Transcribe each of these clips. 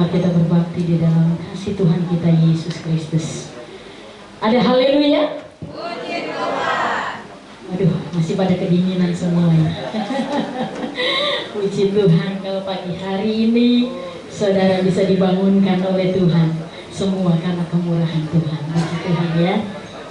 Selamat kita berbakti di dalam kasih Tuhan kita Yesus Kristus. Ada haleluya? Puji Tuhan. Aduh, masih pada kedinginan semua ya. Puji Tuhan kalau pagi hari ini saudara bisa dibangunkan oleh Tuhan. Semua karena kemurahan Tuhan. Puji Tuhan ya.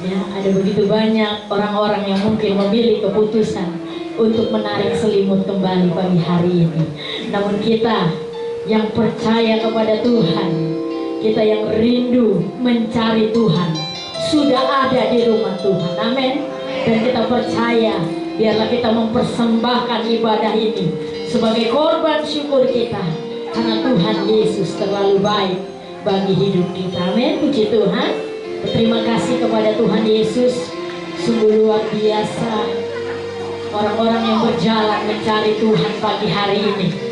Ya, ada begitu banyak orang-orang yang mungkin memilih keputusan untuk menarik selimut kembali pagi hari ini. Namun kita yang percaya kepada Tuhan, kita yang rindu mencari Tuhan, sudah ada di rumah Tuhan. Amin. Dan kita percaya, biarlah kita mempersembahkan ibadah ini sebagai korban syukur kita, karena Tuhan Yesus terlalu baik bagi hidup kita. Amin. Puji Tuhan. Berterima kasih kepada Tuhan Yesus. Sungguh luar biasa orang-orang yang berjalan mencari Tuhan pagi hari ini.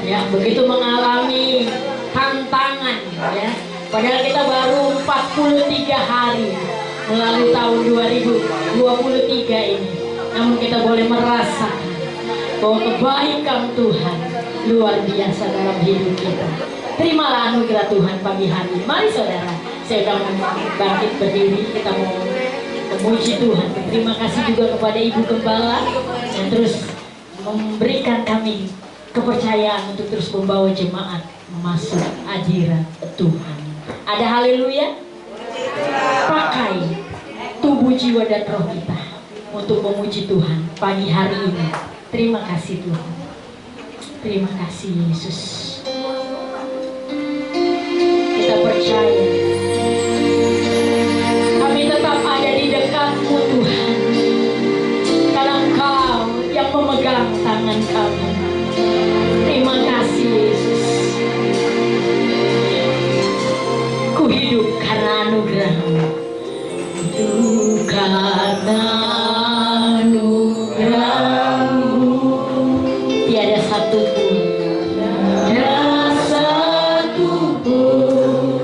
Ya, begitu mengalami tantangan ya. Padahal kita baru 43 hari melalui tahun 2023 ini. Namun kita boleh merasakan bahwa kebaikan Tuhan luar biasa dalam hidup kita. Terimalah anugerah Tuhan pagi hari ini. Mari saudara, saya akan bangkit berdiri. Kita mau memuji Tuhan. Terima kasih juga kepada Ibu Gembala yang terus memberikan kami kepercayaan untuk terus membawa jemaat masuk hadirat Tuhan. Ada haleluya? Pakai tubuh, jiwa dan roh kita untuk memuji Tuhan pagi hari ini. Terima kasih Tuhan. Terima kasih Yesus. Kita percaya kami tetap ada di dekat-Mu Tuhan, karena Engkau yang memegang tangan kami. Terima kasih Yesus. Ku hidup karena anugerah-Mu. Hidup karena anugerah-Mu. Tiada satu pun, tiada satu pun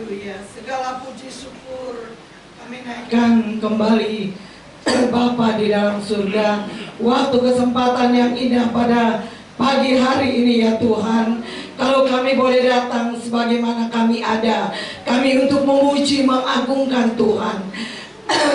Haleluya. Segala puji syukur kami naikkan kembali Bapa di dalam surga. Waktu kesempatan yang indah pada pagi hari ini ya Tuhan, kalau kami boleh datang sebagaimana kami ada, kami untuk memuji mengagungkan Tuhan.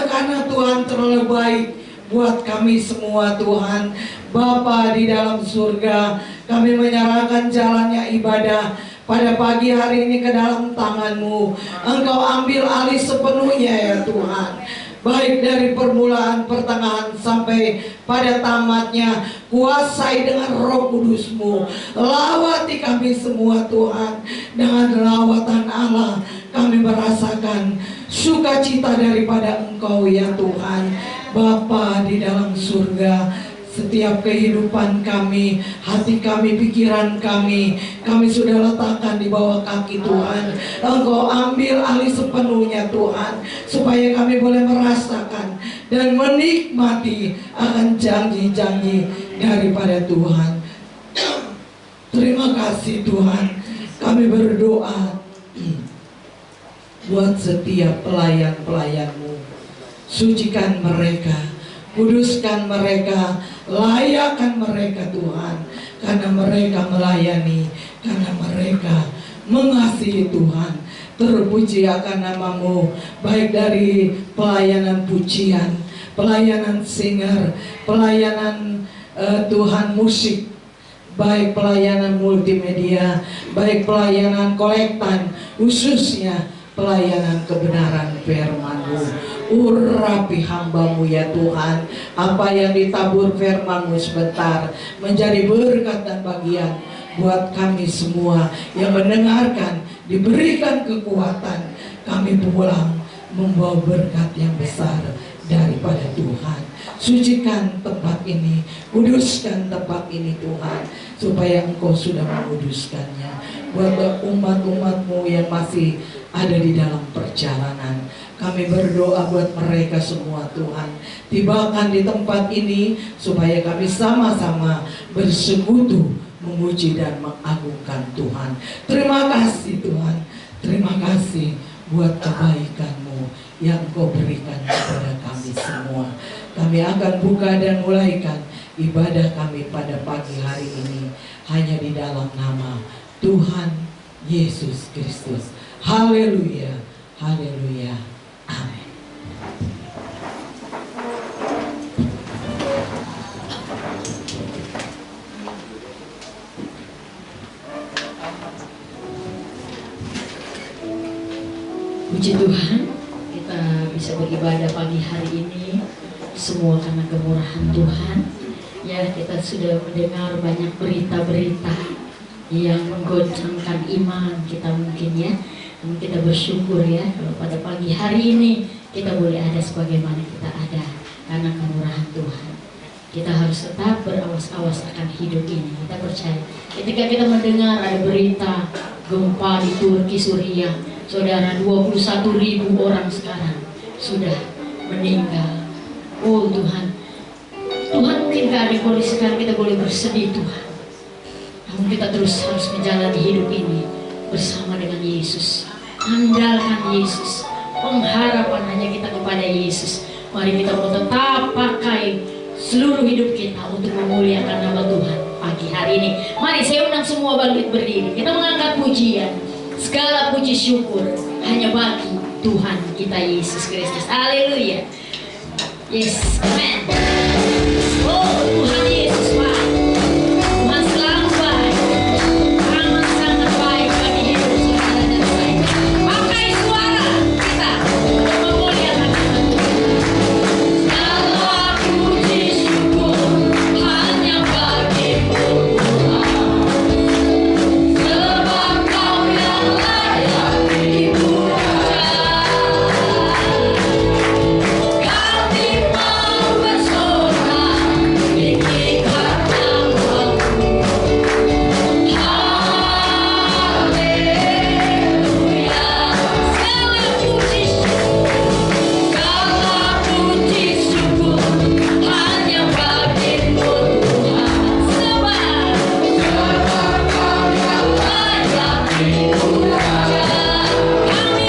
Karena Tuhan terlalu baik buat kami semua Tuhan. Bapa di dalam surga, kami menyerahkan jalannya ibadah pada pagi hari ini ke dalam tangan-Mu. Engkau ambil alih sepenuhnya ya Tuhan, baik dari permulaan, pertengahan sampai pada tamatnya. Kuasai dengan Roh Kudus-Mu. Lawati kami semua Tuhan. Dengan lawatan Allah kami merasakan sukacita daripada Engkau ya Tuhan. Bapa di dalam surga, setiap kehidupan kami, hati kami, pikiran kami sudah letakkan di bawah kaki Tuhan. Engkau ambil alih sepenuhnya Tuhan, supaya kami boleh merasakan dan menikmati akan janji-janji daripada Tuhan. Terima kasih Tuhan. Kami berdoa buat setiap pelayan-pelayan-Mu. Sucikan mereka, kuduskan mereka, layakkan mereka Tuhan. Karena mereka melayani, karena mereka mengasihi Tuhan. Terpuji akan nama-Mu, baik dari pelayanan pujian, pelayanan singer, pelayanan Tuhan musik, baik pelayanan multimedia, baik pelayanan kolektan, khususnya pelayanan kebenaran firman-Mu. Urapi hamba-Mu ya Tuhan. Apa yang ditabur firman-Mu sebentar menjadi berkat dan bagian buat kami semua yang mendengarkan. Diberikan kekuatan, kami pulang membawa berkat yang besar daripada Tuhan. Sucikan tempat ini, kuduskan tempat ini Tuhan, supaya Engkau sudah menguduskannya. Buat umat-umat-Mu yang masih ada di dalam perjalanan, kami berdoa buat mereka semua Tuhan. Tibakan di tempat ini supaya kami sama-sama bersekutu memuji dan mengagungkan Tuhan. Terima kasih Tuhan. Terima kasih buat kebaikan-Mu yang Kau berikan kepada kami semua. Kami akan buka dan mulaikan ibadah kami pada pagi hari ini hanya di dalam nama Tuhan Yesus Kristus. Haleluya, haleluya, amin. Puji Tuhan, kita bisa beribadah pagi hari ini semua karena kemurahan Tuhan. Ya, kita sudah mendengar banyak berita-berita yang menggoncangkan iman kita mungkin ya. Dan kita bersyukur ya kalau pada pagi hari ini kita boleh ada sebagaimana kita ada karena kemurahan Tuhan. Kita harus tetap berawas-awas akan hidup ini. Kita percaya ketika kita mendengar ada berita gempa di Turki, Suriah, saudara, 21.000 orang sekarang sudah meninggal. Oh Tuhan, Tuhan mungkin keadaan sekarang kita boleh bersedih Tuhan, namun kita terus harus menjalani hidup ini bersama dengan Yesus. Andalkan Yesus, pengharapan hanya kita kepada Yesus. Mari kita mau tetap pakai seluruh hidup kita untuk memuliakan nama Tuhan pagi hari ini. Mari saya undang semua bangkit berdiri. Kita mengangkat pujian. Segala puji syukur hanya bagi Tuhan kita Yesus Kristus. Haleluya. Yes, amen. Oh Tuhan Yesus baik. Tuhan selalu baik. Amat sangat baik bagi hidup saudara dan saya. Pakai suara kita untuk memuliakan nama Tuhan. Segala puji syukur hanya bagi-Mu Tuhan. Sebab Kau yang layak dipuja. Kau timau bersorak tinggikan namamu. Haleluya. Segala puji syukur hanya bagi-Mu Tuhan. Sebab Kau yang layak dipuja. Kami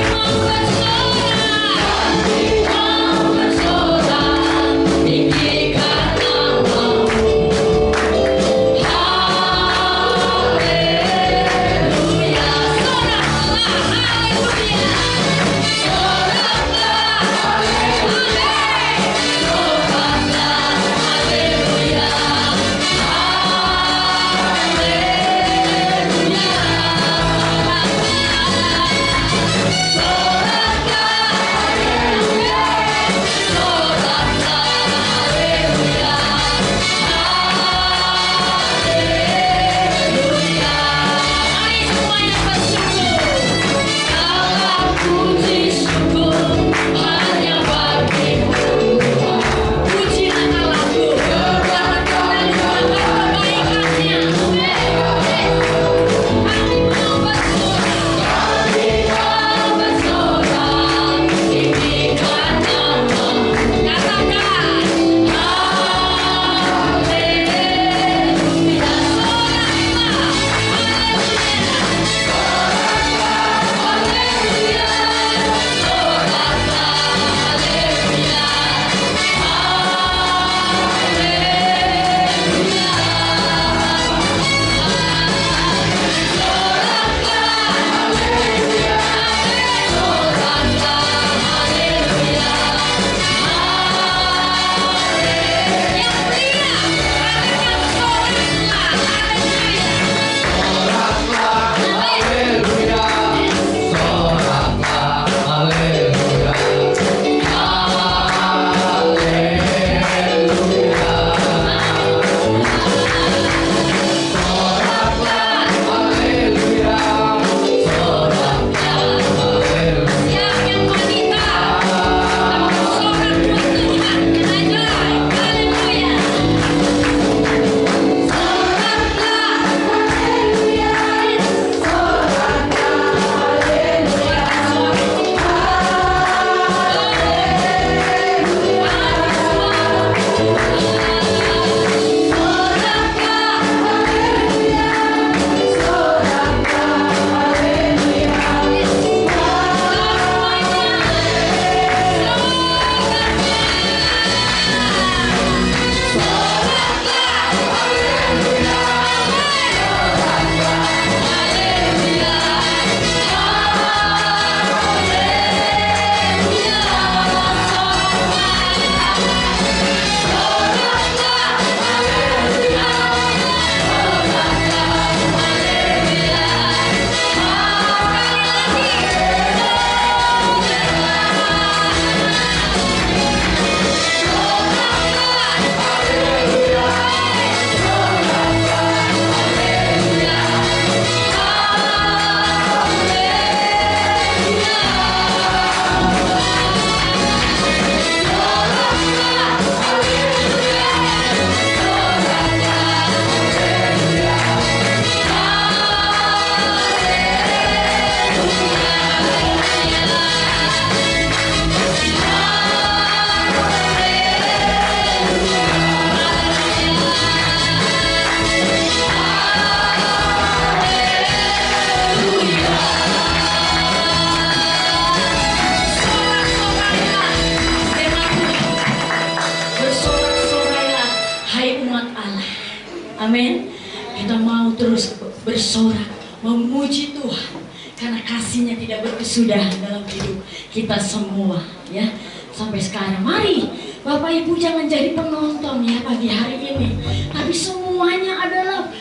bersorak, memuji Tuhan, karena kasih-Nya tidak berkesudahan dalam hidup kita semua, ya. Sampai sekarang, mari Bapak Ibu jangan jadi penonton ya pagi hari ini, tapi semuanya adalah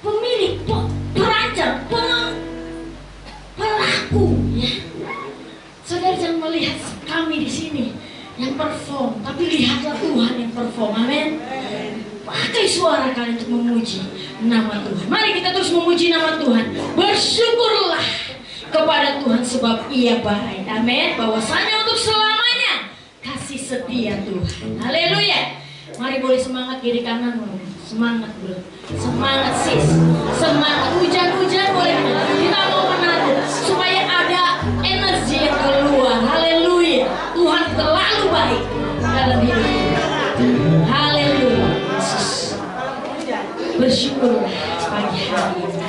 pemilik, perancang, pelaku, ya. Saudara jangan melihat kami di sini yang perform, tapi lihatlah Tuhan yang perform. Amin. Pakai suara kalian untuk memuji nama Tuhan. Mari kita terus memuji nama Tuhan. Bersyukurlah kepada Tuhan sebab Ia baik. Amin. Bahwasanya untuk selamanya kasih setia Tuhan. Haleluya. Mari boleh semangat kiri kanan. Semangat bro. Semangat sis. Semangat. Hujan-hujan boleh. Kita mau menanti supaya ada energi yang keluar. Haleluya. Tuhan terlalu baik dalam hidup kita. Haleluya. Yesus. Bersyukurlah pagi hari ini.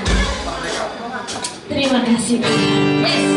Terima kasih Tuhan. Yes.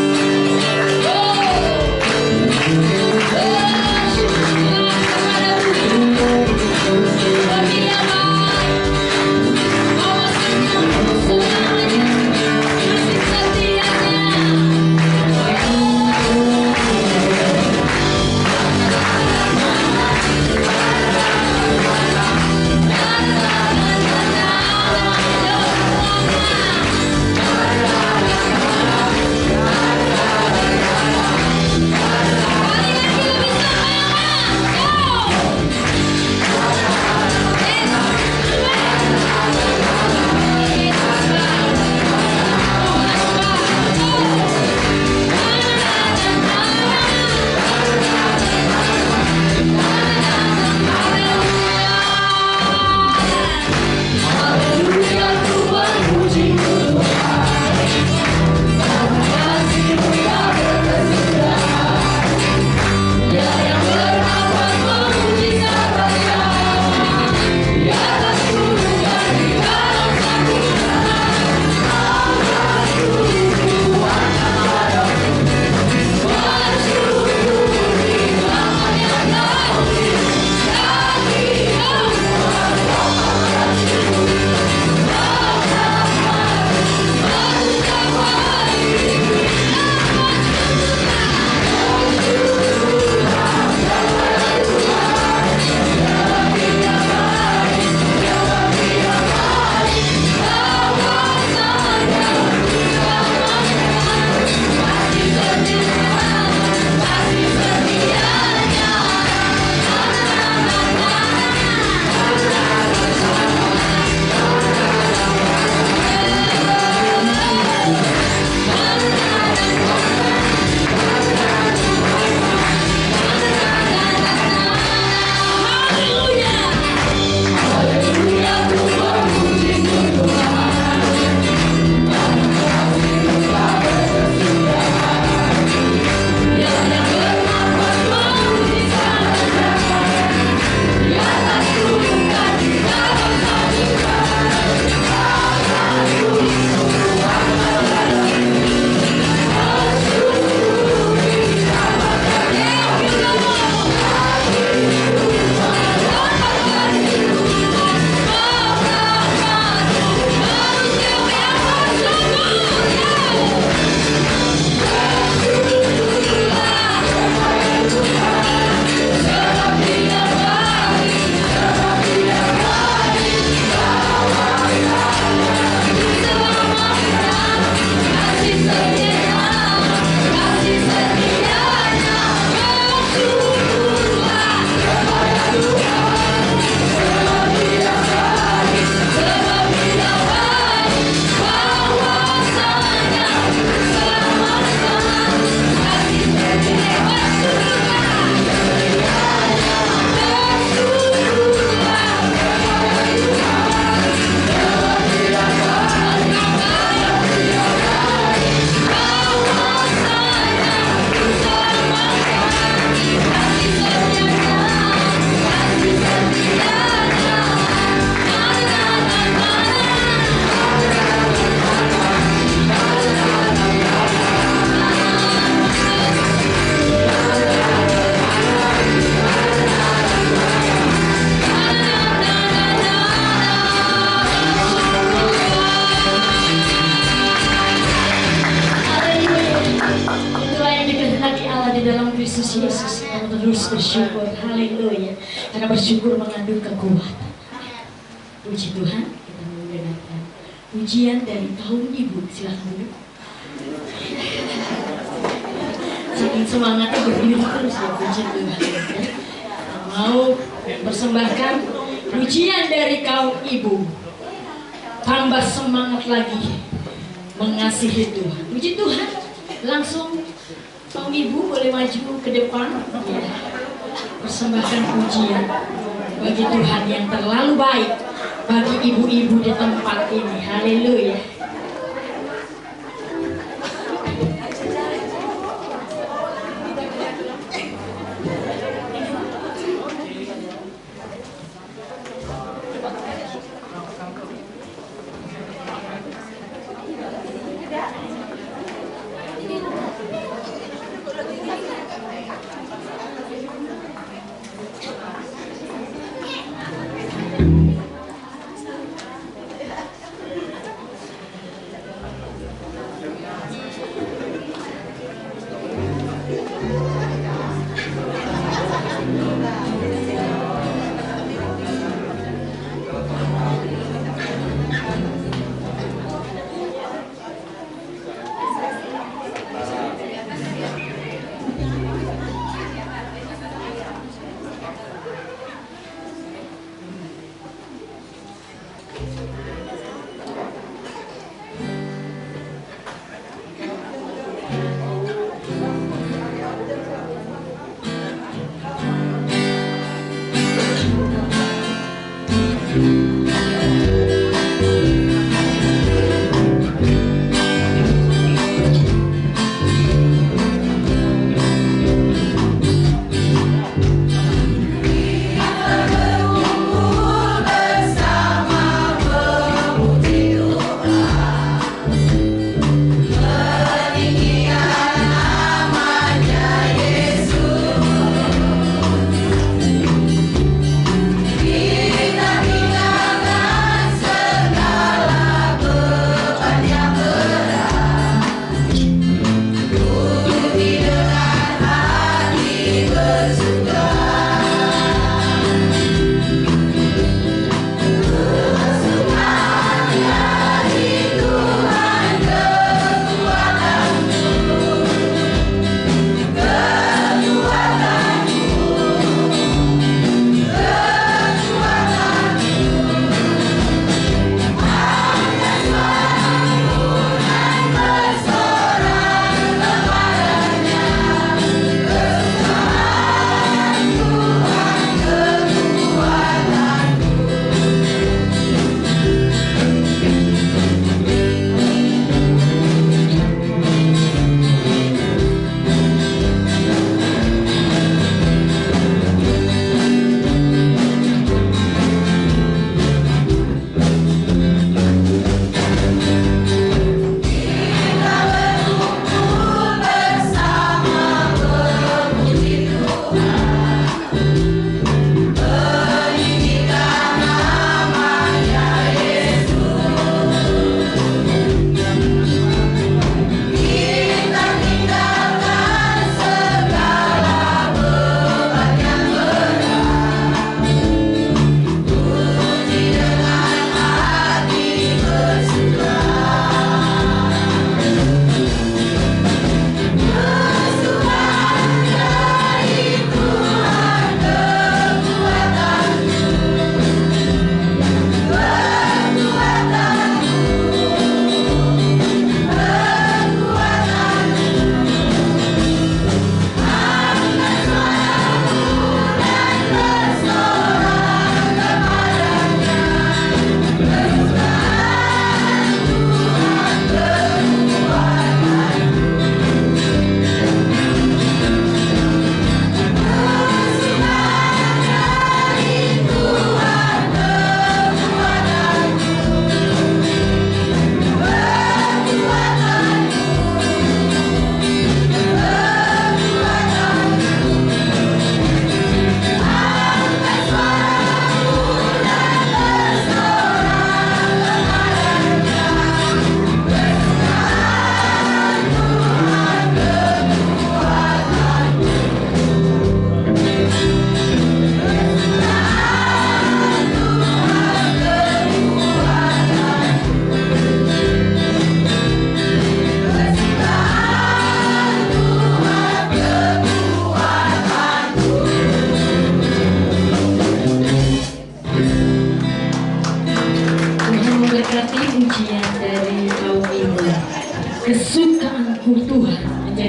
Yesus, Yesus, kami terus bersyukur. Haleluya. Karena bersyukur mengandung kekuatan. Puji Tuhan, kita mendengarkan pujian dari kaum ibu. Silakan duduk. Saking semangatnya berdiri terus ya, puji Tuhan. Mau persembahkan pujian dari kaum ibu, tambah semangat lagi mengasihi Tuhan. Puji Tuhan. Langsung kaum ibu boleh maju ke depan ya. Persembahkan pujian bagi Tuhan yang terlalu baik, bagi ibu-ibu di tempat ini. Haleluya.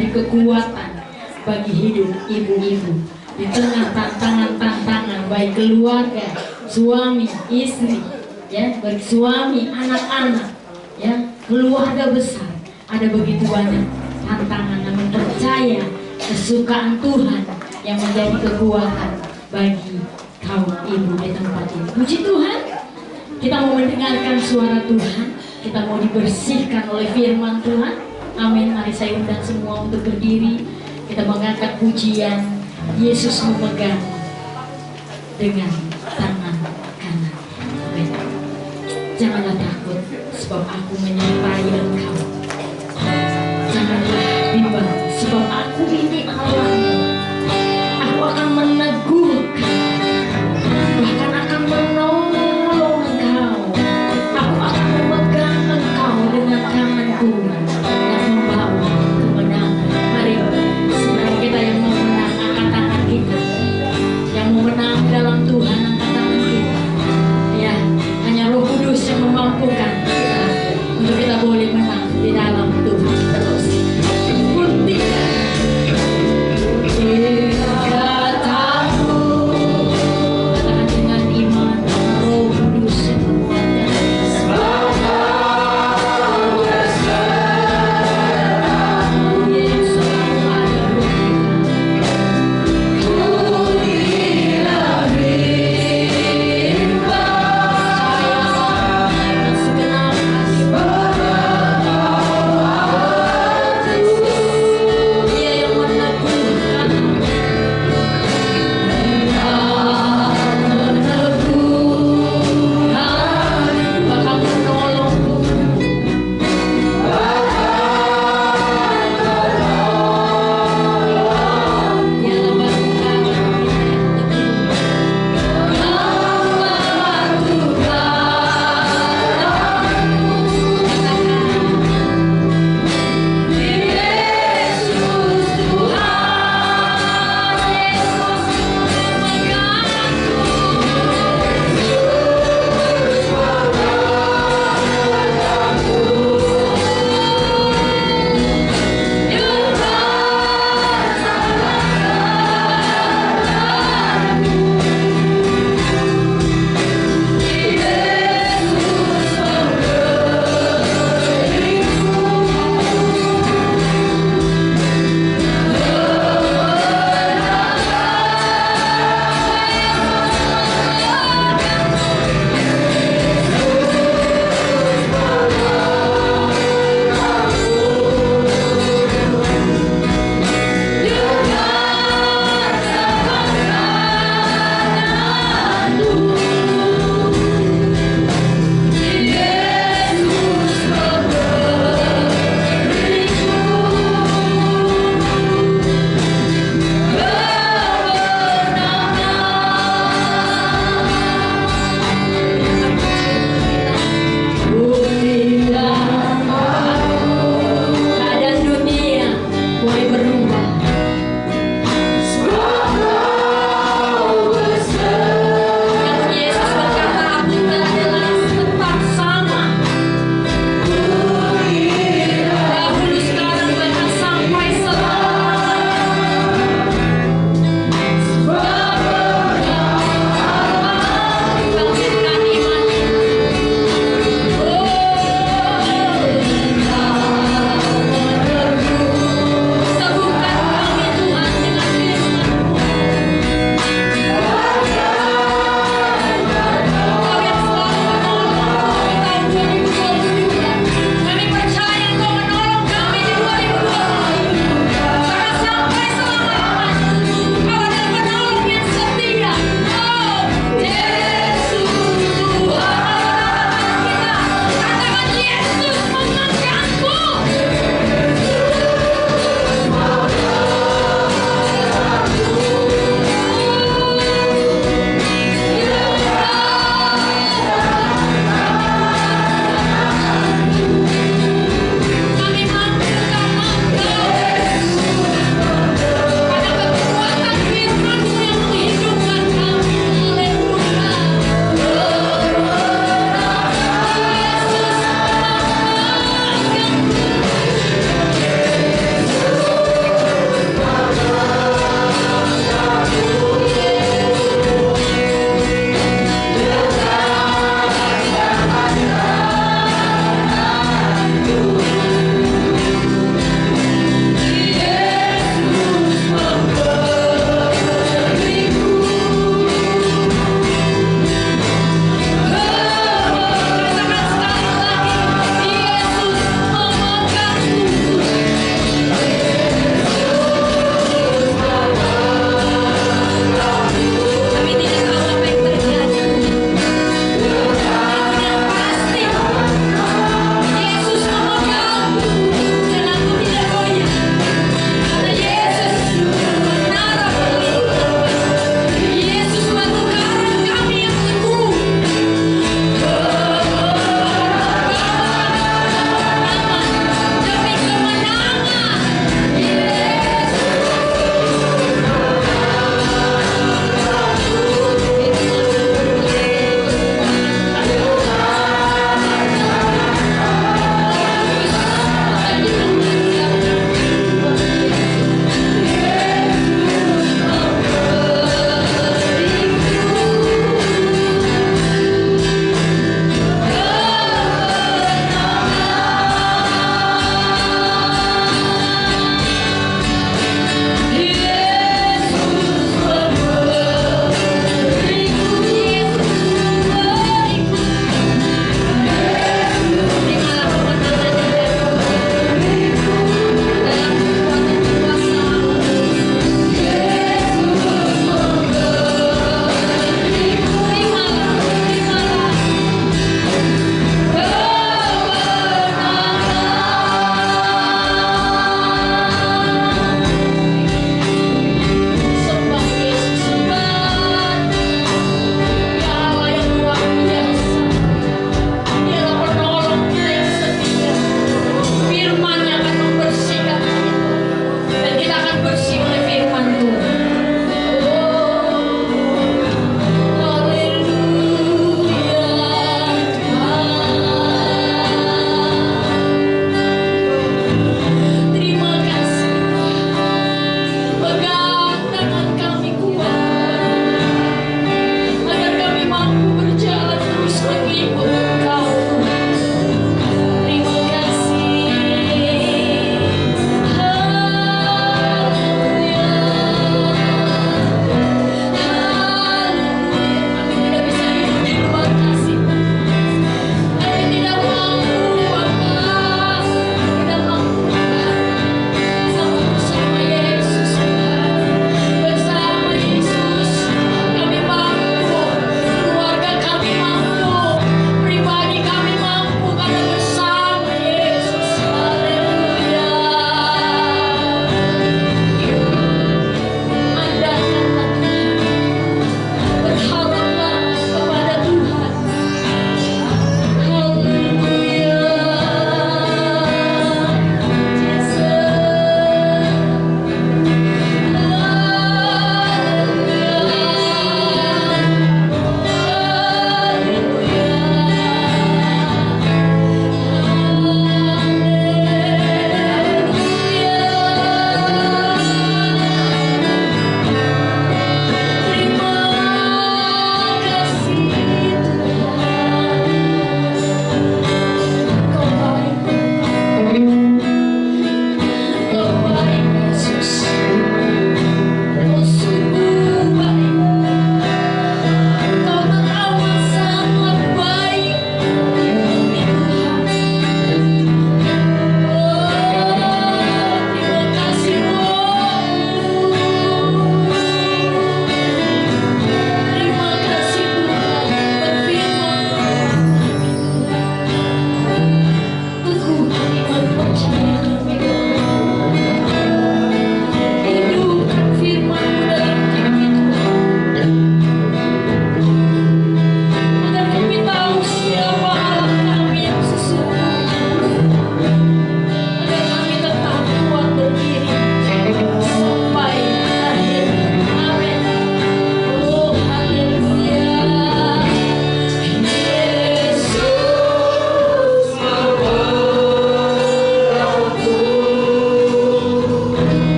menjadi kekuatan bagi hidup ibu-ibu di tengah tantangan-tantangan baik keluarga, suami, istri, ya, bersuami, anak-anak, ya, keluarga besar. Ada begitu banyak tantangan, namun percaya kesukaan Tuhan yang menjadi kekuatan bagi kaum ibu di tempat ini. Puji Tuhan, kita mau mendengarkan suara Tuhan, kita mau dibersihkan oleh firman Tuhan. Amin. Mari saya undang semua untuk berdiri. Kita mengangkat pujian Yesus memegang dengan tangan kanan. Amin. Janganlah takut, sebab aku menyertai engkau. Janganlah bimbang, sebab aku ini Allahmu. Aku akan meneguhkan, bahkan akan menolong engkau. Aku akan memegang engkau dengan tanganku dan membawa kemenangan. Mari kita yang mau menang, angkat tangan kita. Yang mau menang dalam Tuhan, angkat tangan kita. Ya, hanya Roh Kudus yang memampukan kita untuk kita boleh menang di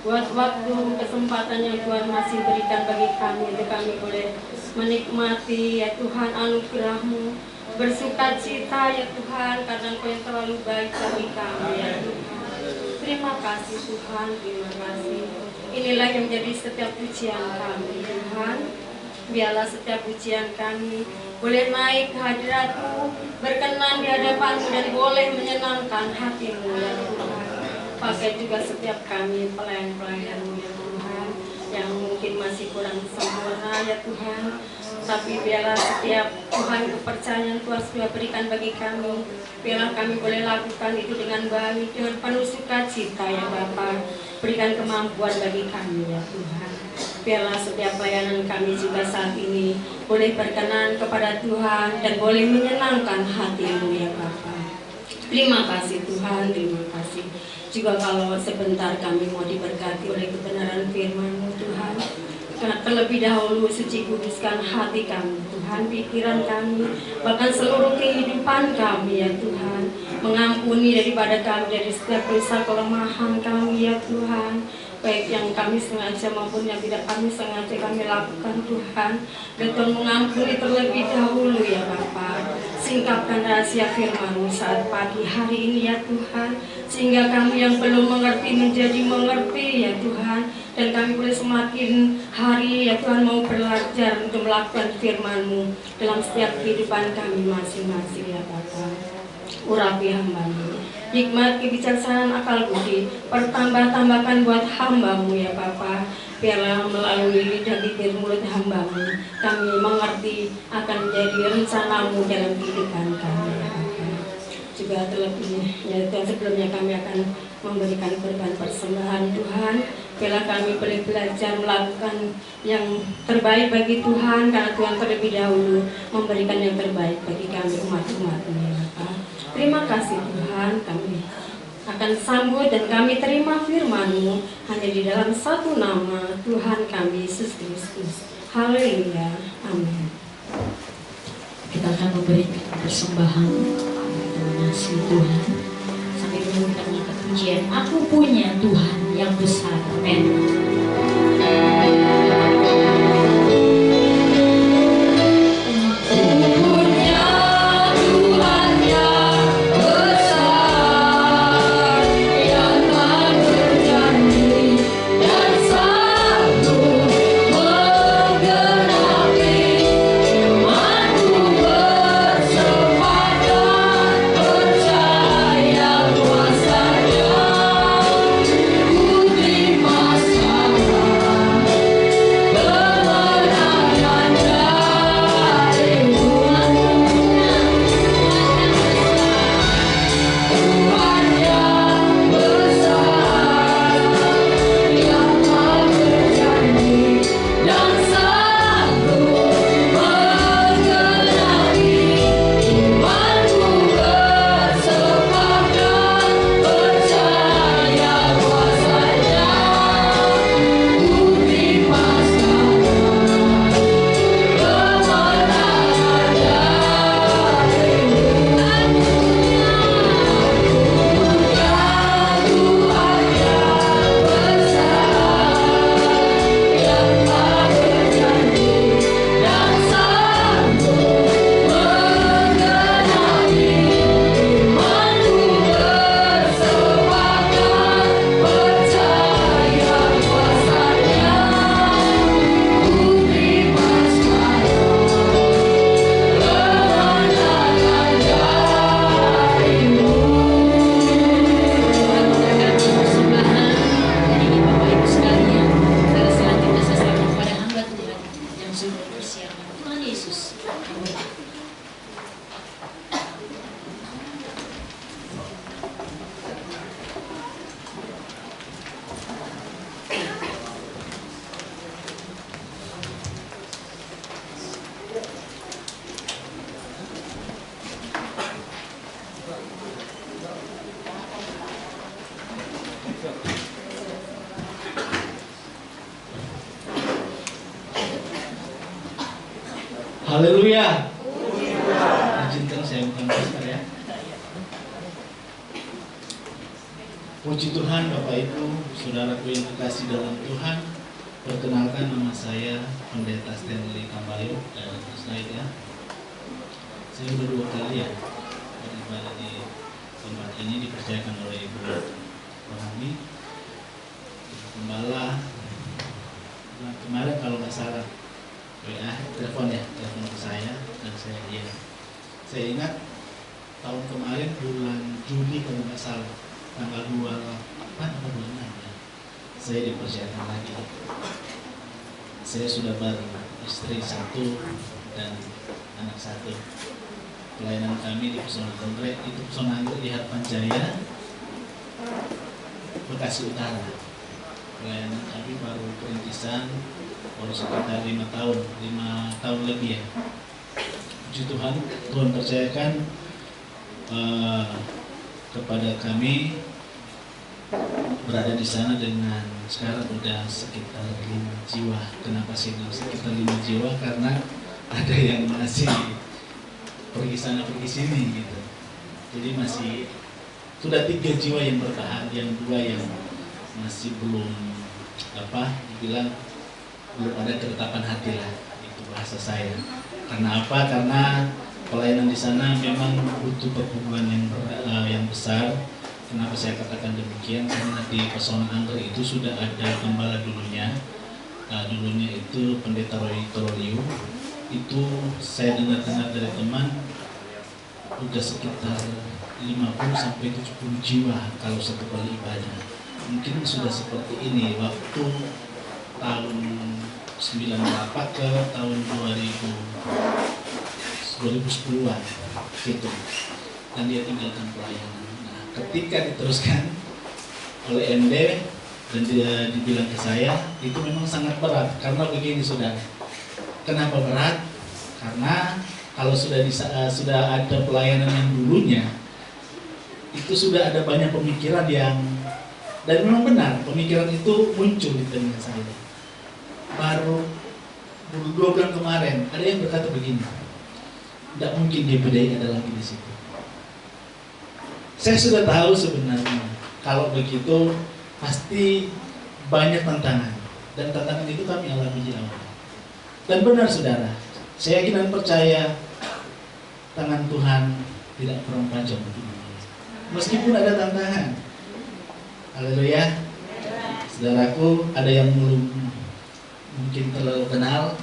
buat waktu kesempatan yang Tuhan masih berikan bagi kami untuk kami boleh menikmati ya Tuhan anugerah-Mu, bersuka cita ya Tuhan karena Engkau yang terlalu baik bagi kami ya Tuhan. Terima kasih Tuhan, terima kasih. Inilah yang menjadi setiap pujian kami Tuhan. Biarlah setiap pujian kami boleh naik ke hadirat-Mu, berkenan di hadapan-Mu dan boleh menyenangkan hati-Mu ya Tuhan. Pakai juga setiap kami pelayan-pelayan-Mu ya Tuhan, yang mungkin masih kurang sempurna ya Tuhan. Tapi biarlah setiap Tuhan kepercayaan Tuhan sudah berikan bagi kami, biarlah kami boleh lakukan itu dengan baik, dengan penuh sukacita ya Bapa. Berikan kemampuan bagi kami ya Tuhan. Biarlah setiap pelayanan kami juga saat ini boleh berkenan kepada Tuhan dan boleh menyenangkan hati-Mu ya Bapa. Terima kasih Tuhan, terima kasih. Juga kalau sebentar kami mau diberkati oleh kebenaran firman-Mu Tuhan. Terlebih dahulu suci kuduskan hati kami Tuhan, pikiran kami, bahkan seluruh kehidupan kami ya Tuhan. Mengampuni daripada kami dari setiap dosa kelemahan kami ya Tuhan, baik yang kami sengaja maupun yang tidak kami sengaja kami lakukan Tuhan. Dan Tuhan mengampuni terlebih dahulu ya Bapa. Singkapkan rahasia firman-Mu saat pagi hari ini ya Tuhan, sehingga kami yang belum mengerti menjadi mengerti ya Tuhan. Dan kami boleh semakin hari ya Tuhan mau belajar untuk melakukan firman-Mu dalam setiap kehidupan kami masing-masing ya Bapa. Urapi hamba-Mu, hikmat kebijaksanaan akal budi pertambah-tambahkan buat hamba-Mu ya Bapa. Biarlah melalui lidah bibir mulut hamba-Mu kami mengerti akan menjadi rencana-Mu dalam kehidupan kami ya Bapa. Juga terlebih ya Tuhan, sebelumnya kami akan memberikan korban persembahan Tuhan. Biarlah kami boleh belajar melakukan yang terbaik bagi Tuhan, karena Tuhan terlebih dahulu memberikan yang terbaik bagi kami umat-umat-Mu ya Bapa. Terima kasih Tuhan, kami akan sambut dan kami terima firman-Mu hanya di dalam satu nama Tuhan kami Yesus Kristus. Haleluya, amin. Kita akan memberikan persembahan mengasihi Tuhan sampai dulu kita mengangkat pujian Aku punya Tuhan yang besar. Amin. Haleluya. Izinkan saya bukan pastor ya. Puji Tuhan, Bapak Ibu, saudaraku yang terkasih dalam Tuhan. Perkenalkan, nama saya Pendeta Stanley Kambayo dan slide ya. Saya sudah 2 kali ya beribadah di tempat ini, dipercayakan oleh Ibu Rohani, Ibu Gembala. Bulan kemarin kalau nggak salah WA, telepon ke saya dan saya iya. Saya ingat tahun kemarin bulan Juli kalau nggak salah, tanggal 28 atau 26 ya, saya dipercayakan lagi. Saya sudah baru istri 1 dan anak 1. Pelayanan kami di Pesona Anggrek, itu Pesona Anggrek di Harapan Jaya, Bekasi Utara. Pelayanan kami baru perintisan, baru sekitar 5 tahun lebih ya. Puji Tuhan, Tuhan percayakan kepada kami berada di sana dengan sekarang udah sekitar 5 jiwa. Kenapa sih sekitar 5 jiwa? Karena ada yang masih pergi sana pergi sini gitu. Jadi masih sudah 3 jiwa yang bertahan, yang 2 yang masih belum dibilang belum ada ketetapan hati lah, itu bahasa saya. Karena apa? Karena pelayanan di sana memang butuh perhubungan yang besar. Kenapa saya katakan demikian? Karena di Pesona Anggrek itu sudah ada gembala dulunya. Dulunya itu Pendeta Roy Toroliu. Itu saya dengar-dengar dari teman udah sekitar 50 sampai 70 jiwa kalau satu kali ibadah. Mungkin sudah seperti ini waktu tahun 98 ke tahun 2010-an gitu. Dan dia tinggalkan pelayanan. Nah, ketika diteruskan oleh MD dan dia dibilang ke saya, itu memang sangat berat. Karena begini saudara, kenapa berat? Karena kalau sudah ada pelayanan yang dulunya, itu sudah ada banyak pemikiran yang, dan memang benar pemikiran itu muncul di telinga saya. Baru 2 bulan kemarin ada yang berkata begini, tidak mungkin GBDI ada lagi di situ. Saya sudah tahu sebenarnya kalau begitu pasti banyak tantangan, dan tantangan itu kami alami di awal. Dan benar saudara, saya yakin dan percaya tangan Tuhan tidak pernah panjang untuk menolong. Meskipun ada tantangan. Haleluya. Saudaraku, ada yang belum mungkin terlalu kenal.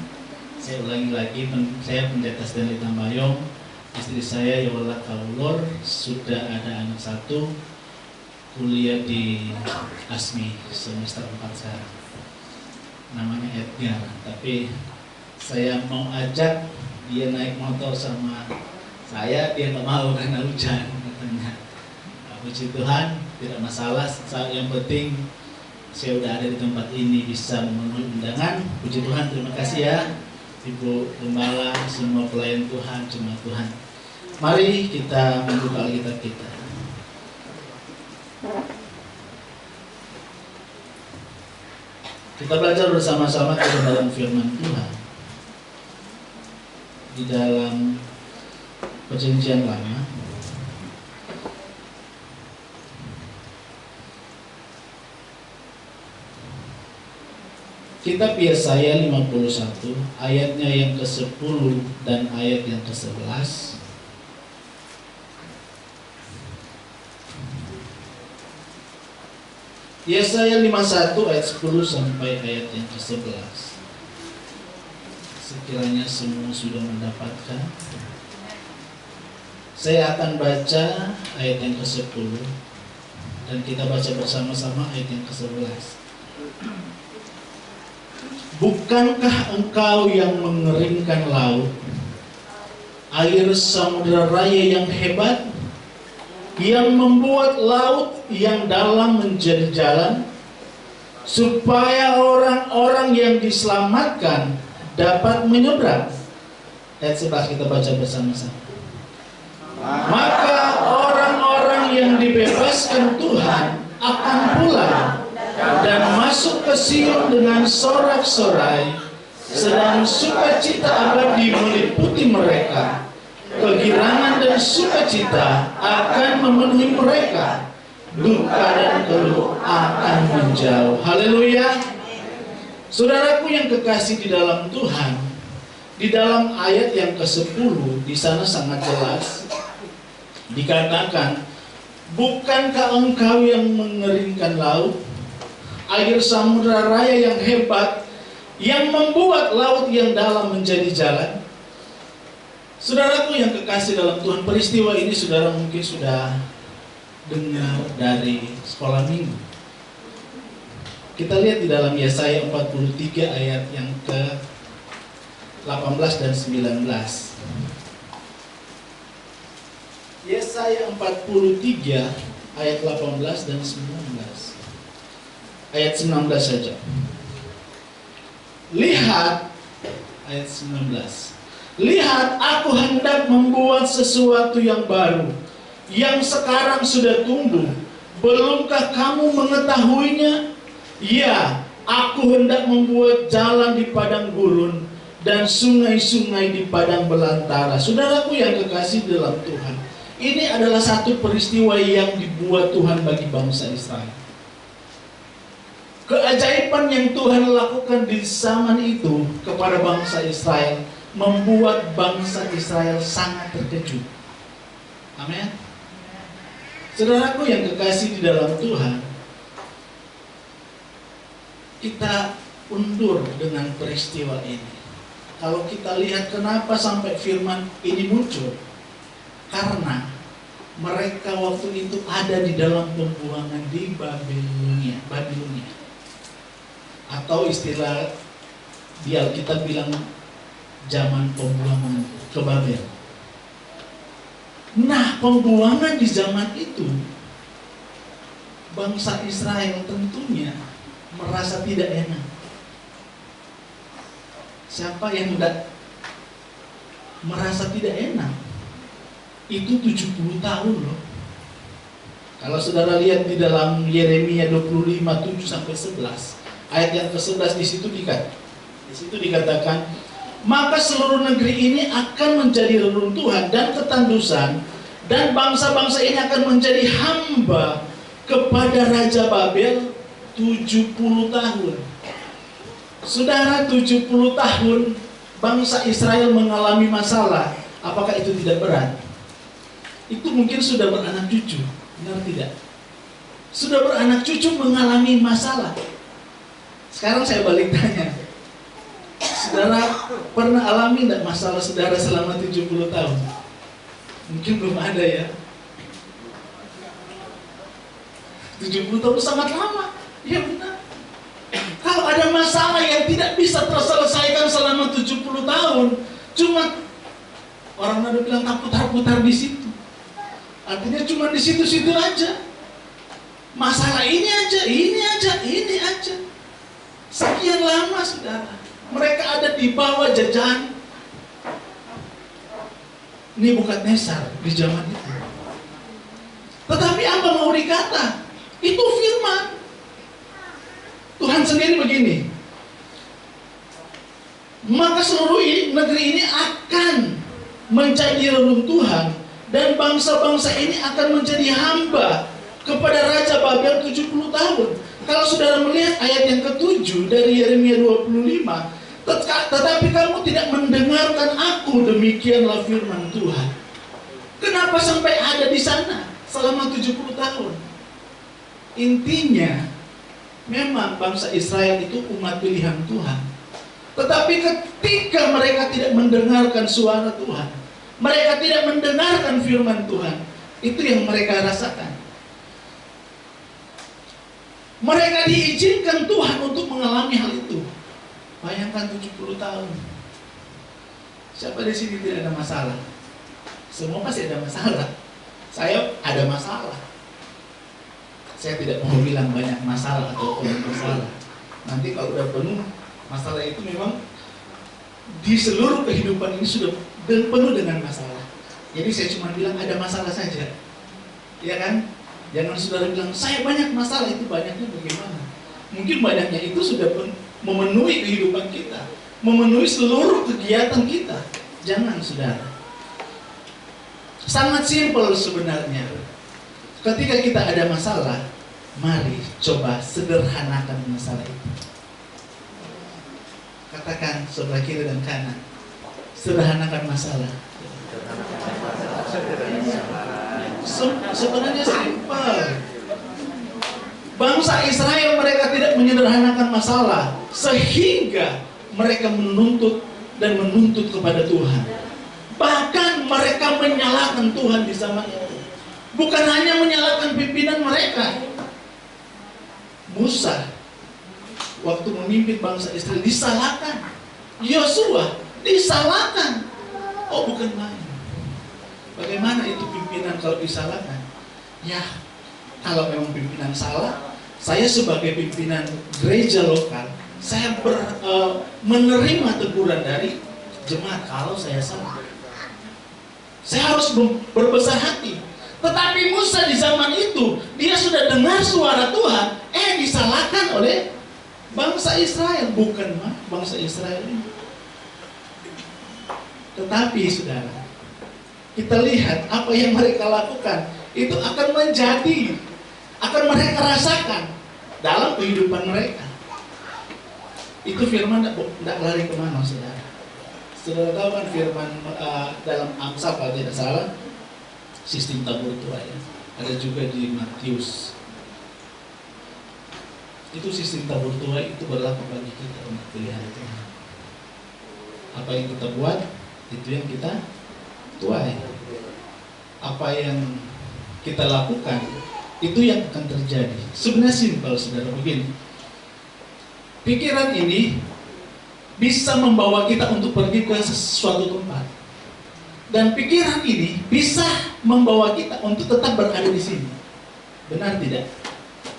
Saya ulangi lagi, saya Pendeta Stanley Tambayong. Istri saya Yola Kaulor, sudah ada anak 1, kuliah di ASMI semester 4 sekarang. Namanya Edgar, tapi saya mau ajak dia naik motor sama saya, dia nggak mau karena hujan katanya. Puji Tuhan, tidak masalah, yang penting saya udah ada di tempat ini, bisa memenuhi undangan. Puji Tuhan, terima kasih ya Ibu Gembala, semua pelayan Tuhan, jemaat Tuhan. Mari kita membuka Alkitab kita. Kita belajar bersama-sama ke dalam firman Tuhan di dalam Perjanjian Lama. Kitab Yesaya 51 ayatnya yang ke-10 dan ayat yang ke-11. Yesaya 51 ayat 10 sampai ayat yang ke-11. Sekiranya semua sudah mendapatkan, saya akan baca ayat yang ke-10 dan kita baca bersama-sama ayat yang ke-11. Bukankah engkau yang mengeringkan laut, air samudera raya yang hebat, yang membuat laut yang dalam menjadi jalan, supaya orang-orang yang diselamatkan dapat menyeberang? Ayat 11 kita baca bersama-sama. Maka orang-orang yang dibebaskan Tuhan akan pulang dan masuk ke Sion dengan sorak-sorai, sedang sukacita abadi meliputi mereka. Kegirangan dan sukacita akan memenuhi mereka, duka dan keluh akan menjauh. Haleluya. Saudaraku yang kekasih di dalam Tuhan, di dalam ayat yang ke-10 di sana sangat jelas dikatakan, bukankah engkau yang mengeringkan laut, air samudra raya yang hebat, yang membuat laut yang dalam menjadi jalan? Saudaraku yang kekasih dalam Tuhan, peristiwa ini saudara mungkin sudah dengar dari sekolah minggu. Kita lihat di dalam Yesaya 43 ayat yang ke-18 dan 19. Yesaya 43 ayat 18 dan 19. Ayat 19 saja. Lihat ayat 19. Lihat, aku hendak membuat sesuatu yang baru, yang sekarang sudah tumbuh. Belumkah kamu mengetahuinya? Ya, aku hendak membuat jalan di padang gurun dan sungai-sungai di padang belantara. Saudaraku yang kekasih dalam Tuhan, ini adalah satu peristiwa yang dibuat Tuhan bagi bangsa Israel. Keajaiban yang Tuhan lakukan di zaman itu kepada bangsa Israel membuat bangsa Israel sangat terkejut. Amin. Saudaraku yang kekasih di dalam Tuhan, kita undur dengan peristiwa ini. Kalau kita lihat kenapa sampai firman ini muncul, karena mereka waktu itu ada di dalam pembuangan di Babilonia. Atau istilah di Alkitab bilang zaman pembuangan ke Babel. Nah, pembuangan di zaman itu, bangsa Israel tentunya merasa tidak enak. Siapa yang tidak merasa tidak enak? Itu 70 tahun loh. Kalau saudara lihat di dalam Yeremia 25, 7-11, ayat yang ke-11 di situ dikatakan, maka seluruh negeri ini akan menjadi reruntuhan dan ketandusan, dan bangsa-bangsa ini akan menjadi hamba kepada Raja Babel 70 tahun. Saudara, 70 tahun bangsa Israel mengalami masalah. Apakah itu tidak berat? Itu mungkin sudah beranak cucu, benar tidak? Sudah beranak cucu mengalami masalah. Sekarang saya balik tanya, saudara pernah alami tidak masalah saudara selama 70 tahun? Mungkin belum ada ya. 70 tahun sangat lama. Ya benar. Kalau ada masalah yang tidak bisa terselesaikan selama 70 tahun, cuma orang ada bilang tak putar-putar di situ. Artinya cuma di situ-situ aja. Masalah ini aja. Sekian lama saudara. Mereka ada di bawah jajahan Nebukadnezar di zaman itu. Tetapi apa mau dikata? Itu firman Tuhan sendiri begini. Maka seluruh negeri ini akan menjadi reruntuhan, dan bangsa-bangsa ini akan menjadi hamba kepada Raja Babel 70 tahun. Kalau saudara melihat ayat yang ke-7 dari Yeremia 25, tetapi kamu tidak mendengarkan aku, demikianlah firman Tuhan. Kenapa sampai ada di sana selama 70 tahun? Intinya, memang bangsa Israel itu umat pilihan Tuhan. Tetapi ketika mereka tidak mendengarkan suara Tuhan, mereka tidak mendengarkan firman Tuhan, itu yang mereka rasakan. Mereka diizinkan Tuhan untuk mengalami hal itu. Bayangkan 70 tahun. Siapa di sini tidak ada masalah? Semua pasti ada masalah. Saya ada masalah. Saya tidak mau bilang banyak masalah atau penuh masalah. Nanti kalau udah penuh, masalah itu memang di seluruh kehidupan ini sudah penuh dengan masalah. Jadi saya cuma bilang ada masalah saja. Ya kan? Jangan saudara bilang, saya banyak masalah, itu banyaknya bagaimana? Mungkin banyaknya itu sudah memenuhi kehidupan kita, memenuhi seluruh kegiatan kita. Jangan saudara. Sangat simpel sebenarnya. Ketika kita ada masalah, mari coba sederhanakan masalah itu. Katakan sebelah kiri dan kanan, sederhanakan masalah. Sebenarnya simpel. Bangsa Israel mereka tidak menyederhanakan masalah, sehingga mereka menuntut dan menuntut kepada Tuhan. Bahkan mereka menyalahkan Tuhan di zaman itu. Bukan hanya menyalahkan pimpinan mereka. Musa waktu memimpin bangsa Israel disalahkan. Yosua disalahkan. Oh, bukan main. Bagaimana itu pimpinan kalau disalahkan? Ya, kalau memang pimpinan salah, saya sebagai pimpinan gereja lokal, saya menerima teguran dari jemaat kalau saya salah. Saya harus berbesar hati. Tetapi Musa di zaman itu, dia sudah dengar suara Tuhan, disalahkan oleh bangsa Israel. Bukan bangsa Israel ini. Tetapi saudara, kita lihat apa yang mereka lakukan, itu akan menjadi, akan mereka rasakan dalam kehidupan mereka. Itu firman tidak lari kemana, saudara. Saudara tahu kan firman dalam Amsal kalau tidak salah, sistem tabur tua ya. Ada juga di Matius. Itu sistem tabur tua itu berlaku bagi kita untuk pilihan Tuhan. Apa yang kita buat, itu yang kita tuai. Apa yang kita lakukan, itu yang akan terjadi. Sebenarnya simpel, saudara, begini. Pikiran ini bisa membawa kita untuk pergi ke sesuatu tempat. Dan pikiran ini bisa membawa kita untuk tetap berada di sini. Benar tidak?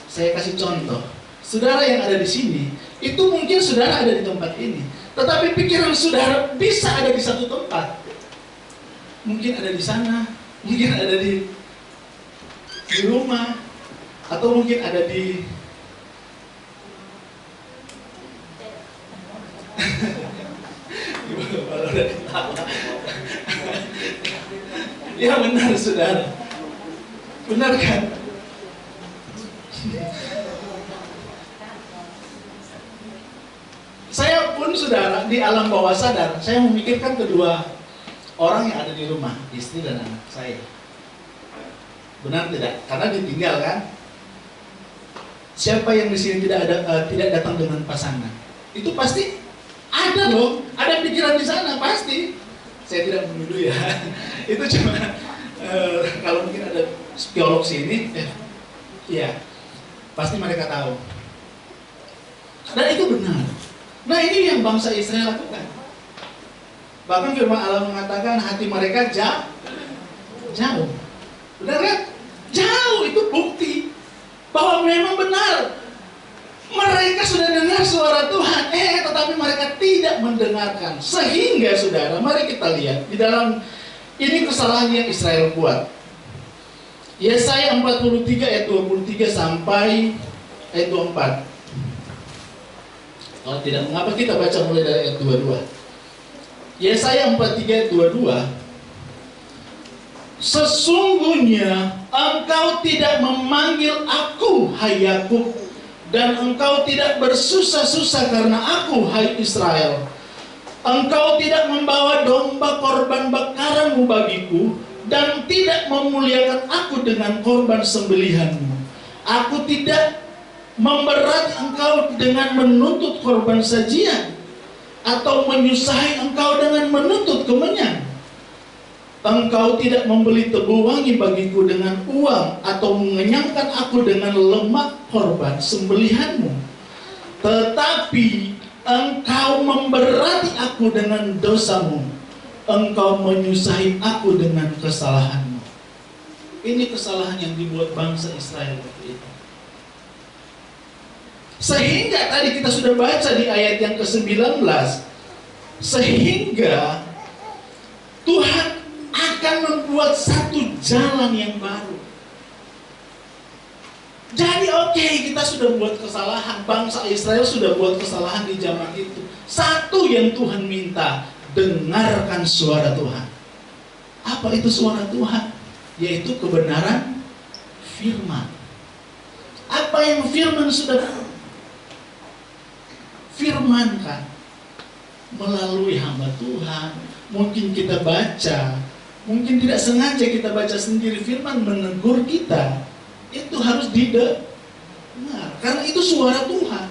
Saya kasih contoh. Saudara yang ada di sini, itu mungkin saudara ada di tempat ini. Tetapi pikiran saudara bisa ada di satu tempat. Mungkin ada di sana, mungkin ada di rumah, atau mungkin ada di ya benar, saudara. Benar kan? Saya pun, saudara, di alam bawah sadar, saya memikirkan kedua orang yang ada di rumah, istri dan anak saya. Benar tidak? Karena ditinggal kan? Siapa yang di sini tidak datang dengan pasangan? Itu pasti ada loh, ada pikiran di sana pasti. Saya tidak menuduh ya. Itu cuma kalau mungkin ada psikolog sini, ya pasti mereka tahu. Dan itu benar. Nah, ini yang bangsa Israel lakukan. Bahkan firman Allah mengatakan hati mereka jauh. Benar kan? Jauh, itu bukti bahwa memang benar. Mereka sudah dengar suara Tuhan, tetapi mereka tidak mendengarkan. Sehingga, saudara, mari kita lihat di dalam ini kesalahan yang Israel buat. Yesaya 43 ayat 23 sampai ayat 24. Kalau tidak mengapa kita baca mulai dari ayat 22. Yesaya 43 ayat 22. Sesungguhnya engkau tidak memanggil aku, hai Yakub, dan engkau tidak bersusah-susah karena aku, hai Israel. Engkau tidak membawa domba korban bakaranmu bagiku, dan tidak memuliakan aku dengan korban sembelihanmu. Aku tidak memberati engkau dengan menuntut korban sajian, atau menyusahi engkau dengan menuntut kemenyan. Engkau tidak membeli tebu wangi bagiku dengan uang, atau mengenyangkan aku dengan lemak korban sembelihanmu. Tetapi engkau memberati aku dengan dosamu, engkau menyusahi aku dengan kesalahanmu. Ini kesalahan yang dibuat bangsa Israel waktu itu. Sehingga tadi kita sudah baca di ayat yang ke-19, sehingga Tuhan akan membuat satu jalan yang baru. Jadi kita sudah buat kesalahan, bangsa Israel sudah buat kesalahan di zaman itu. Satu yang Tuhan minta, dengarkan suara Tuhan. Apa itu suara Tuhan? Yaitu kebenaran firman. Apa yang firman sudah firmankan melalui hamba Tuhan. Mungkin kita baca, mungkin tidak sengaja kita baca sendiri, firman menegur kita. Itu harus didengar, karena itu suara Tuhan.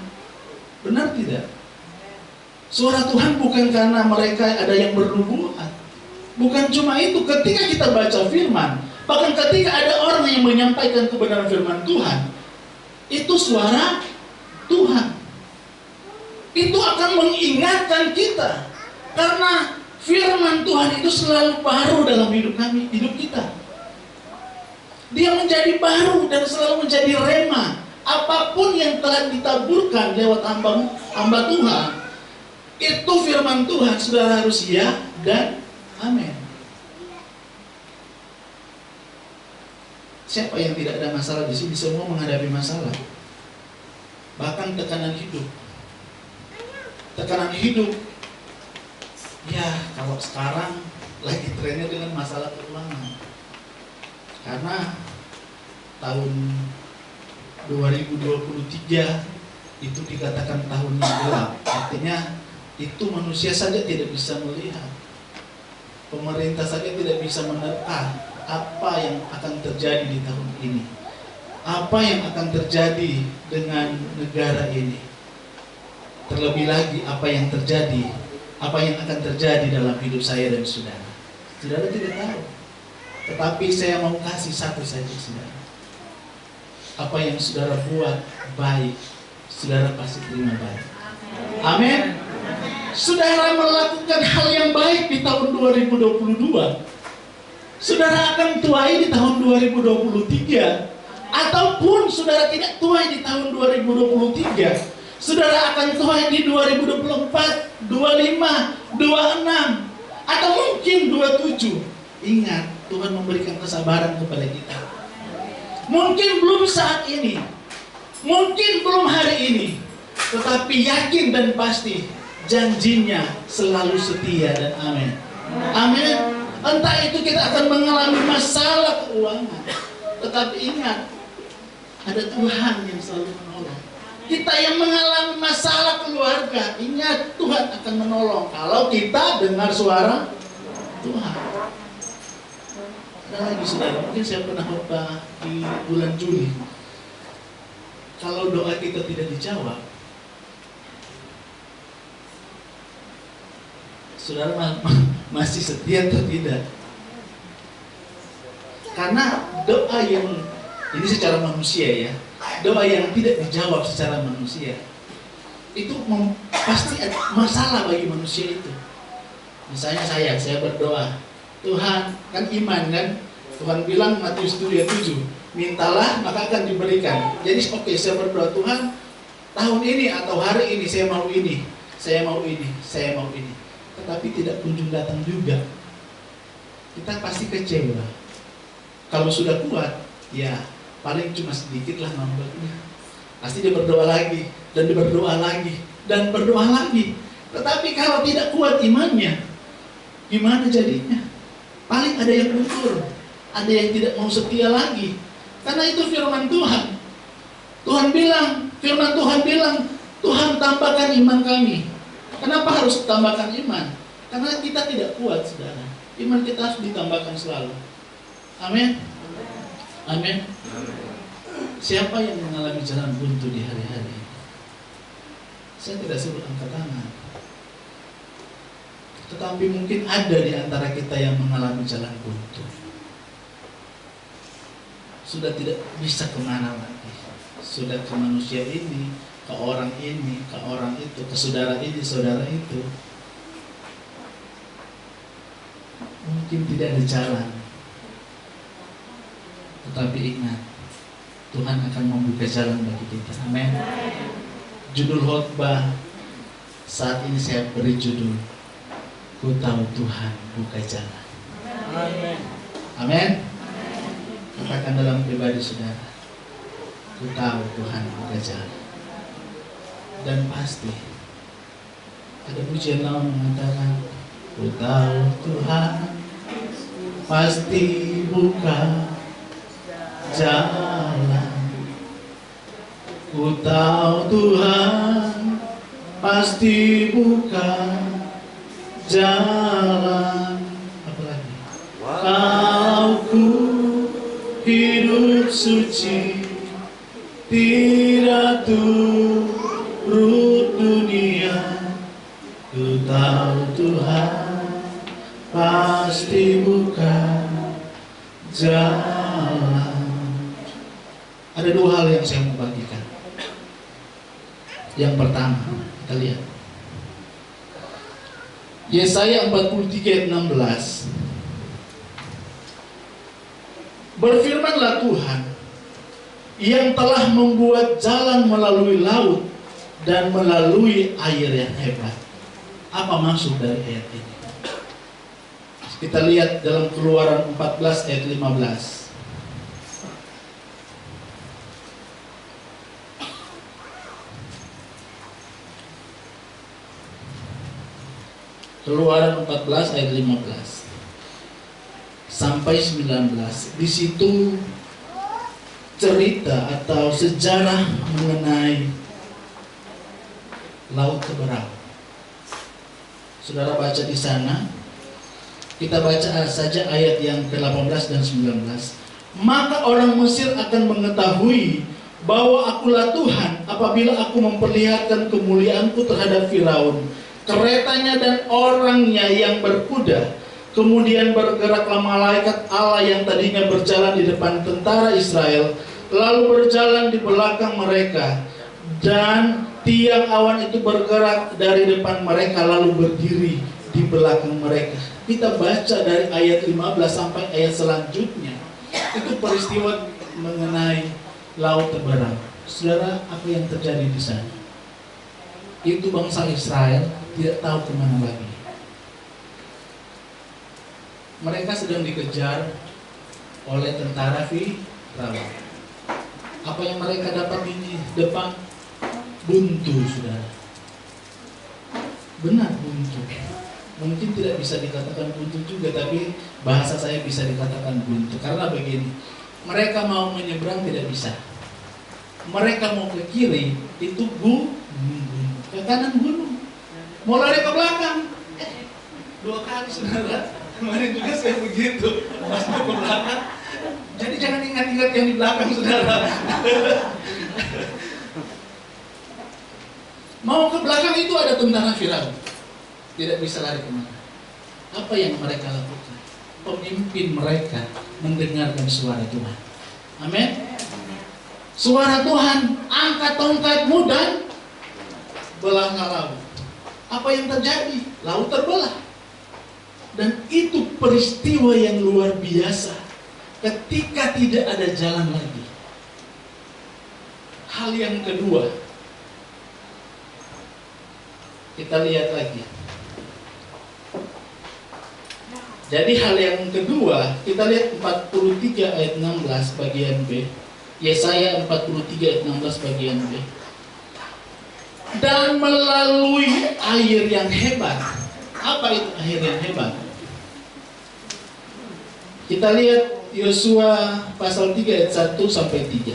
Benar tidak? Suara Tuhan bukan karena mereka ada yang bernubuat. Bukan cuma itu, ketika kita baca firman, bahkan ketika ada orang yang menyampaikan kebenaran firman Tuhan, itu suara Tuhan. Itu akan mengingatkan kita, karena firman Tuhan itu selalu baru dalam hidup kami, hidup kita. Dia menjadi baru dan selalu menjadi rema. Apapun yang telah ditaburkan lewat hamba Tuhan, itu firman Tuhan, saudara harus ya dan amin. Siapa yang tidak ada masalah di sini? Semua menghadapi masalah. Bahkan tekanan hidup. Tekanan hidup. Ya, kalau sekarang lagi trennya dengan masalah keuangan. Karena tahun 2023 itu dikatakan tahun yang gelap. Artinya itu manusia saja tidak bisa melihat. Pemerintah saja tidak bisa menerka apa yang akan terjadi di tahun ini. Apa yang akan terjadi dengan negara ini. Terlebih lagi apa yang terjadi, apa yang akan terjadi dalam hidup saya dan saudara. Saudara tidak tahu. Tetapi saya mau kasih satu saja, saudara. Apa yang saudara buat baik, saudara pasti terima baik. Amin. Saudara melakukan hal yang baik di tahun 2022, saudara akan tuai di tahun 2023. Ataupun saudara tidak tuai di tahun 2023, saudara akan tuai di 2024, 25, 26, atau mungkin 27. Ingat, Tuhan memberikan kesabaran kepada kita. Mungkin belum saat ini, mungkin belum hari ini, tetapi yakin dan pasti janjinya selalu setia dan amin. Amin. Entah itu kita akan mengalami masalah keuangan, tetapi ingat, ada Tuhan yang selalu menolong. Kita yang mengalami masalah keluarga, ingat Tuhan akan menolong kalau kita dengar suara Tuhan. Ada lagi saudara, mungkin saya pernah khotbah di bulan Juli. Kalau doa kita tidak dijawab, saudara masih setia atau tidak? Karena doa yang ini secara manusia ya, doa yang tidak dijawab secara manusia itu pasti ada masalah bagi manusia itu. Misalnya saya berdoa, Tuhan, kan iman kan, Tuhan bilang Matius 7, mintalah maka akan diberikan. Jadi oke, saya berdoa, Tuhan tahun ini atau hari ini saya mau ini, saya mau ini, saya mau ini, tetapi tidak kunjung datang juga. Kita pasti kecewa. Kalau sudah kuat, ya paling cuma sedikit lah nambahnya. Pasti dia berdoa lagi, dan dia berdoa lagi, dan berdoa lagi. Tetapi kalau tidak kuat imannya, gimana jadinya? Paling ada yang mundur, ada yang tidak mau setia lagi. Karena itu firman Tuhan. Tuhan bilang, firman Tuhan bilang, Tuhan tambahkan iman kami. Kenapa harus tambahkan iman? Karena kita tidak kuat, saudara. Iman kita harus ditambahkan selalu. Amin. Amin. Siapa yang mengalami jalan buntu di hari-hari ini? Saya tidak sebut angkat tangan, tetapi mungkin ada di antara kita yang mengalami jalan buntu. Sudah tidak bisa kemana lagi. Sudah ke manusia ini, ke orang ini, ke orang itu, ke saudara ini, saudara itu. Mungkin tidak ada jalan. Tetapi ingat, Tuhan akan membuka jalan bagi kita. Amin. Judul khotbah saat ini saya beri judul, Ku tahu Tuhan buka jalan. Amin. Amin. Katakan dalam pribadi saudara, ku tahu Tuhan buka jalan. Dan pasti ada pujian lawan mengatakan, ku tahu Tuhan pasti buka jalan. Ku tahu Tuhan pasti buka jalan. Apa lagi? Kalau ku hidup suci, tidak turut dunia. Ku tahu Tuhan pasti buka jalan. Ada dua hal yang saya mau bagikan. Yang pertama, kita lihat Yesaya 43 ayat 16. Berfirmanlah Tuhan yang telah membuat jalan melalui laut dan melalui air yang hebat. Apa maksud dari ayat ini? Kita lihat dalam Keluaran 14 ayat 15. Keluaran 14 ayat 15 sampai 19. Di situ cerita atau sejarah mengenai laut Teberau. Saudara baca di sana. Kita baca saja ayat yang ke-18 dan 19. Maka orang Mesir akan mengetahui bahwa akulah Tuhan apabila aku memperlihatkan kemuliaanku terhadap Firaun, keretanya dan orangnya yang berkuda. Kemudian bergeraklah malaikat Allah yang tadinya berjalan di depan tentara Israel, lalu berjalan di belakang mereka, dan tiang awan itu bergerak dari depan mereka lalu berdiri di belakang mereka. Kita baca dari ayat 15 sampai ayat selanjutnya. Itu peristiwa mengenai laut Teberau. Saudara, apa yang terjadi di sana? Itu bangsa Israel tidak tahu kemana lagi. Mereka sedang dikejar oleh tentara Firaun. Apa yang mereka dapat di depan? Buntu, saudara. Benar, buntu. Mungkin tidak bisa dikatakan buntu juga, tapi bahasa saya bisa dikatakan buntu. Karena begini, mereka mau menyeberang tidak bisa. Mereka mau ke kiri, itu gunung. Ke kanan gunung. Mau lari ke belakang. 2 kali, saudara. Kemarin juga saya begitu, masuk ke belakang. Jadi jangan ingat-ingat yang di belakang, saudara. Mau ke belakang itu ada tentara Firaun. Tidak bisa lari kemana. Apa yang mereka lakukan? Pemimpin mereka mendengarkan suara Tuhan. Amin. Suara Tuhan, angkat tongkatmu dan belahlah laut. Apa yang terjadi? Laut terbelah. Dan itu peristiwa yang luar biasa ketika tidak ada jalan lagi. Hal yang kedua, kita lihat lagi. Jadi hal yang kedua, kita lihat 43 ayat 16 bagian B. Yesaya 43 ayat 16 bagian B. Dan melalui air yang hebat. Apa itu air yang hebat? Kita lihat Yosua pasal 3 ayat 1 sampai 3.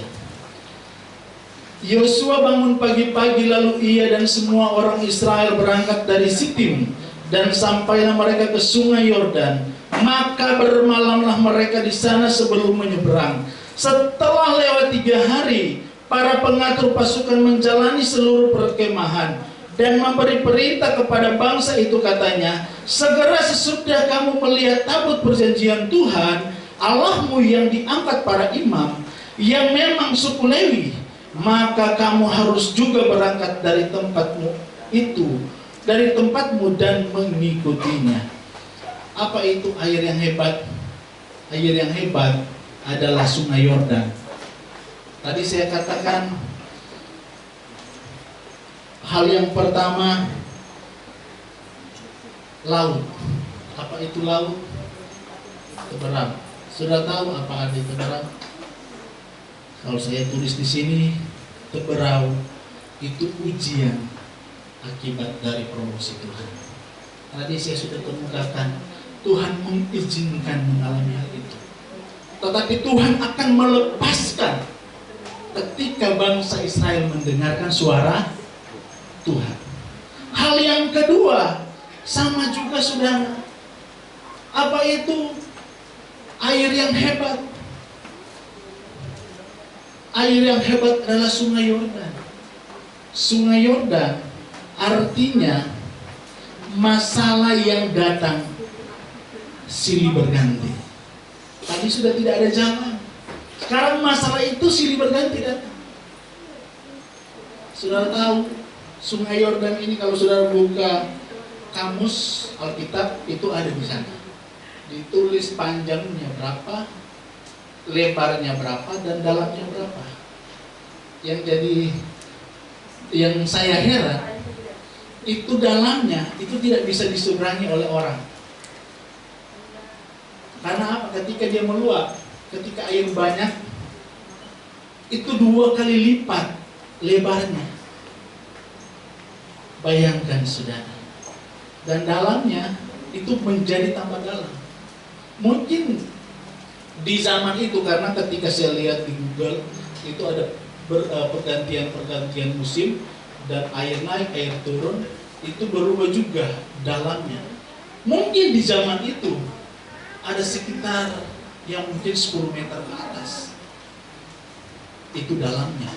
Yosua bangun pagi-pagi lalu ia dan semua orang Israel berangkat dari Sitim dan sampailah mereka ke sungai Yordan. Maka bermalamlah mereka di sana sebelum menyeberang. Setelah lewat 3 hari, para pengatur pasukan menjalani seluruh perkemahan dan memberi perintah kepada bangsa itu, katanya, segera sesudah kamu melihat tabut perjanjian Tuhan Allahmu yang diangkat para imam, yang memang suku Lewi, maka kamu harus juga berangkat dari tempatmu itu, dari tempatmu dan mengikutinya. Apa itu air yang hebat? Air yang hebat adalah sungai Yordan. Tadi saya katakan hal yang pertama, laut. Apa itu laut? Teberau. Sudah tahu apa arti Teberau? Kalau saya tulis di sini, Teberau itu ujian akibat dari promosi Tuhan. Tadi saya sudah kemukakan, Tuhan mengizinkan mengalami hal itu. Tetapi Tuhan akan melepaskan ketika bangsa Israel mendengarkan suara Tuhan. Hal yang kedua, sama juga saudara. Apa itu air yang hebat? Air yang hebat adalah Sungai Yordan. Sungai Yordan artinya masalah yang datang silih berganti. Tadi sudah tidak ada jalan. Sekarang masalah itu silih berganti datang. Saudara tahu, Sungai Yordan ini kalau saudara buka kamus Alkitab itu ada di sana. Ditulis panjangnya berapa, lebarnya berapa, dan dalamnya berapa. Yang saya heran, itu dalamnya itu tidak bisa diseberangi oleh orang. Karena apa? Ketika dia meluap, ketika air banyak, itu 2 kali lipat lebarnya. Bayangkan saudara. Dan dalamnya itu menjadi tambah dalam. Mungkin di zaman itu, karena ketika saya lihat di Google, itu ada pergantian musim, dan air naik, air turun, itu berubah juga dalamnya. Mungkin di zaman itu ada sekitar yang mungkin 10 meter ke atas. Itu dalamnya.